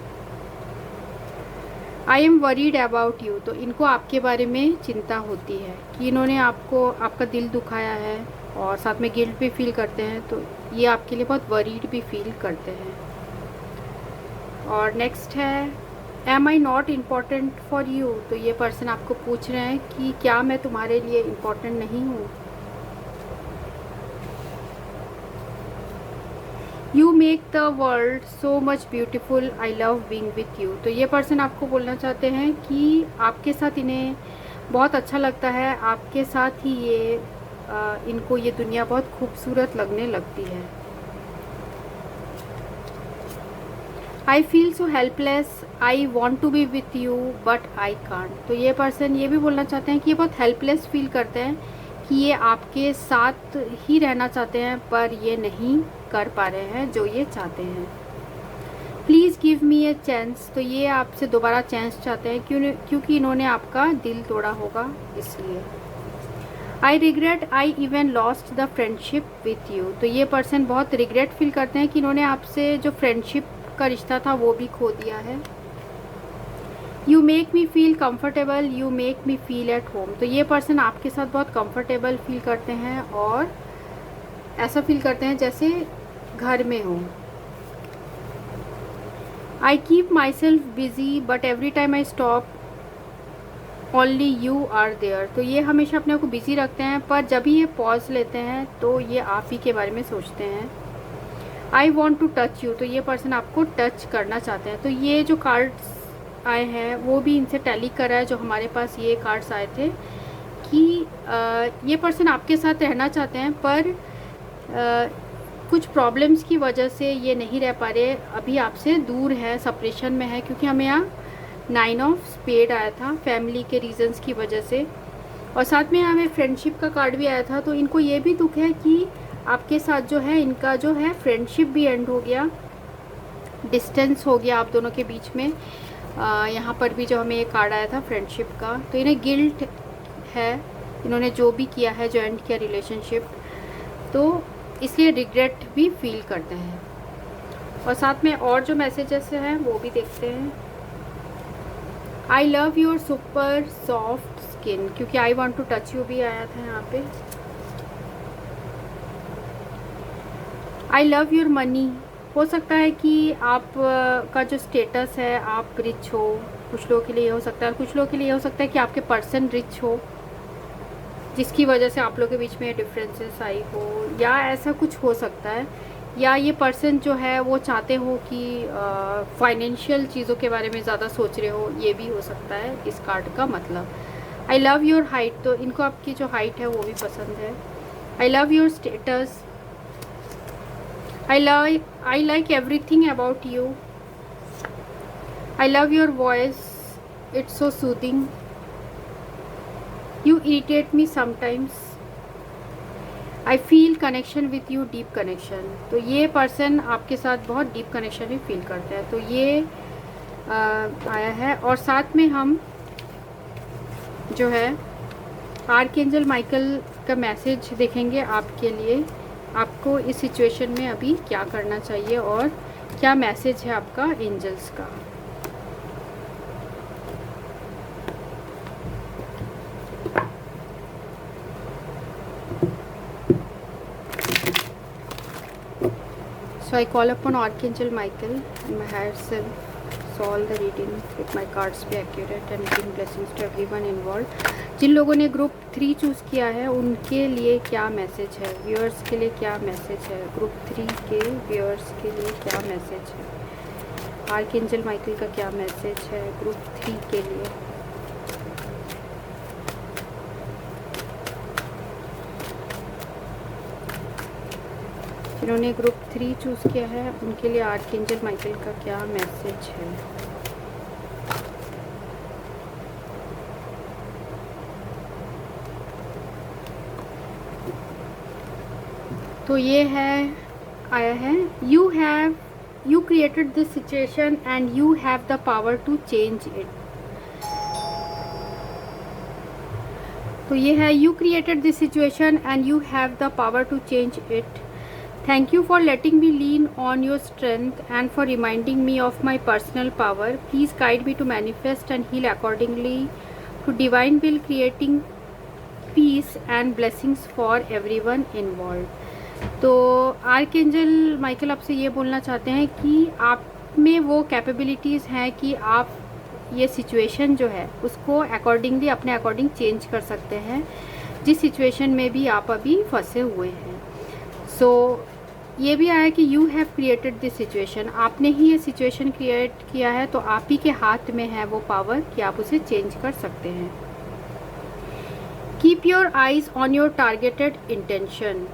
I am worried about you, तो इनको आपके बारे में चिंता होती है कि इन्होंने आपका दिल दुखाया है और साथ में गिल्ट भी फील करते हैं, तो ये आपके लिए बहुत वरीड भी फील करते हैं। और नेक्स्ट है am I not important for you, तो ये पर्सन आपको पूछ रहे हैं कि क्या मैं तुम्हारे लिए इम्पॉर्टेंट नहीं हूँ। You make the world so much beautiful, I love being with you, तो ये पर्सन आपको बोलना चाहते हैं कि आपके साथ इन्हें बहुत अच्छा लगता है, आपके साथ ही इनको ये दुनिया बहुत खूबसूरत लगने लगती है। I feel so helpless, I want to be with you but I can't. तो ये पर्सन ये भी बोलना चाहते हैं कि ये बहुत हेल्पलेस फील करते हैं कि ये आपके साथ ही रहना चाहते हैं पर ये नहीं कर पा रहे हैं जो ये चाहते हैं। Please give me a chance. तो ये आपसे दोबारा चांस चाहते हैं क्योंकि इन्होंने आपका दिल तोड़ा होगा इसलिए। I regret I even lost the friendship with you. तो ये पर्सन बहुत रिग्रेट फील करते हैं कि इन्होंने आपसे जो फ्रेंडशिप का रिश्ता था वो भी खो दिया है। You make me feel comfortable, you make me feel at home. तो ये पर्सन आपके साथ बहुत कंफर्टेबल फील करते हैं और ऐसा फील करते हैं जैसे घर में हो। I keep myself busy but every time I stop only you are there. तो ये हमेशा अपने आप को बिजी रखते हैं पर जब भी ये पॉज लेते हैं तो ये आप ही के बारे में सोचते हैं। I want to touch you. तो ये पर्सन आपको टच करना चाहते हैं। तो ये जो कार्ड्स आए हैं वो भी इनसे टैली कर रहा है जो हमारे पास ये कार्ड्स आए थे कि ये पर्सन आपके साथ रहना चाहते हैं पर कुछ प्रॉब्लम्स की वजह से ये नहीं रह पा रहे, अभी आपसे दूर है, सेपरेशन में है। क्योंकि हमें यहाँ 9 ऑफ स्पेड आया था फैमिली के रीजंस की वजह से और साथ में हमें फ्रेंडशिप का कार्ड भी आया था। तो इनको ये भी दुख है कि आपके साथ जो है इनका जो है फ्रेंडशिप भी एंड हो गया, डिस्टेंस हो गया आप दोनों के बीच में। यहाँ पर भी जो हमें ये कार्ड आया था फ्रेंडशिप का, तो इन्हें गिल्ट है इन्होंने जो भी किया है, जो एंड किया रिलेशनशिप, तो इसलिए रिग्रेट भी फील करते हैं। और साथ में और जो मैसेजेस हैं वो भी देखते हैं। I love your super soft skin, क्योंकि I want to touch you भी आया था यहाँ पे। आई लव योर मनी, हो सकता है कि आप का जो स्टेटस है आप रिच हो, कुछ लोगों के लिए हो सकता है, कुछ लोगों के लिए हो सकता है कि आपके पर्सन रिच हो जिसकी वजह से आप लोगों के बीच में डिफरेंसेस आई हो, या ऐसा कुछ हो सकता है। या ये पर्सन जो है वो चाहते हो कि फाइनेंशियल चीज़ों के बारे में ज़्यादा सोच रहे हो, ये भी हो सकता है इस कार्ड का मतलब। आई लव योर हाइट, तो इनको आपकी जो हाइट है वो भी पसंद है। आई love your status, I like everything about you. I love your voice, it's so soothing. You irritate me sometimes. I feel connection with you, deep connection. तो ये पर्सन आपके साथ बहुत डीप कनेक्शन ही फील करते हैं। तो ये आया है। और साथ में हम जो है आर्कएंजल माइकल का मैसेज देखेंगे आपके लिए, आपको इस सिचुएशन में अभी क्या करना चाहिए और क्या मैसेज है आपका एंजल्स का। So I call upon Archangel Michael and my higher self, so all the reading with my cards be accurate and bring blessings to everyone involved. जिन लोगों ने ग्रुप 3 चूज़ किया है उनके लिए क्या मैसेज है, व्यूअर्स के लिए क्या मैसेज है, ग्रुप 3 के व्यूअर्स के लिए क्या मैसेज है, आर्कएंजल माइकल का क्या मैसेज है ग्रुप 3 के लिए। जिन्होंने ग्रुप 3 चूज़ किया है उनके लिए आर्कएंजल माइकल का क्या मैसेज है। तो ये है आया है, you created this situation and you have the power to change it. तो ये है, you created this situation and you have the power to change it. Thank you for letting me lean on your strength and for reminding me of my personal power. Please guide me to manifest and heal accordingly to divine will, creating peace and blessings for everyone involved. तो archangel Michael आपसे ये बोलना चाहते हैं कि आप में वो कैपेबिलिटीज़ हैं कि आप ये सिचुएशन जो है उसको अकॉर्डिंगली अपने अकॉर्डिंग चेंज कर सकते हैं, जिस सिचुएशन में भी आप अभी फंसे हुए हैं। सो ये भी आया कि you have created this situation, आपने ही ये सिचुएशन क्रिएट किया है, तो आप ही के हाथ में है वो पावर कि आप उसे चेंज कर सकते हैं। Keep your eyes on your targeted intention,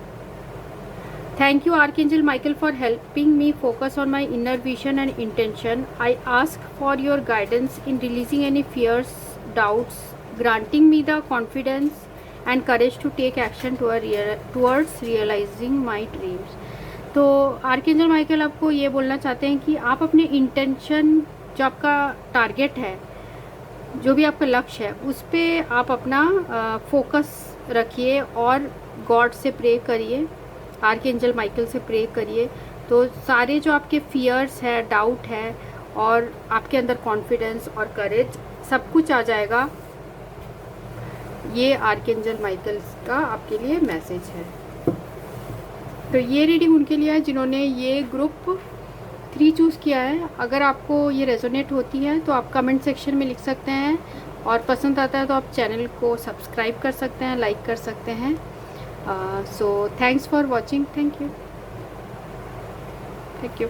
Thank you, Archangel Michael, for helping me focus on my inner vision and intention. I ask for your guidance in releasing any fears, doubts, granting me the confidence and courage to take action towards realizing my dreams. तो archangel Michael आपको ये बोलना चाहते हैं कि आप अपने intention, जो आपका टारगेट है, जो भी आपका लक्ष्य है, उस पर आप अपना फोकस रखिए और गॉड से प्रे करिए, आर्कएंजल माइकल से प्रे करिए। तो सारे जो आपके फियर्स है, डाउट है और आपके अंदर कॉन्फिडेंस और करेज, सब कुछ आ जाएगा। ये आर्कएंजल माइकल का आपके लिए मैसेज है। तो ये रीडिंग उनके लिए है जिन्होंने ये ग्रुप 3 चूज़ किया है। अगर आपको ये रेजोनेट होती है तो आप कमेंट सेक्शन में लिख सकते हैं, और पसंद आता है तो आप चैनल को सब्सक्राइब कर सकते हैं, लाइक कर सकते हैं। सो thanks for watching. Thank you.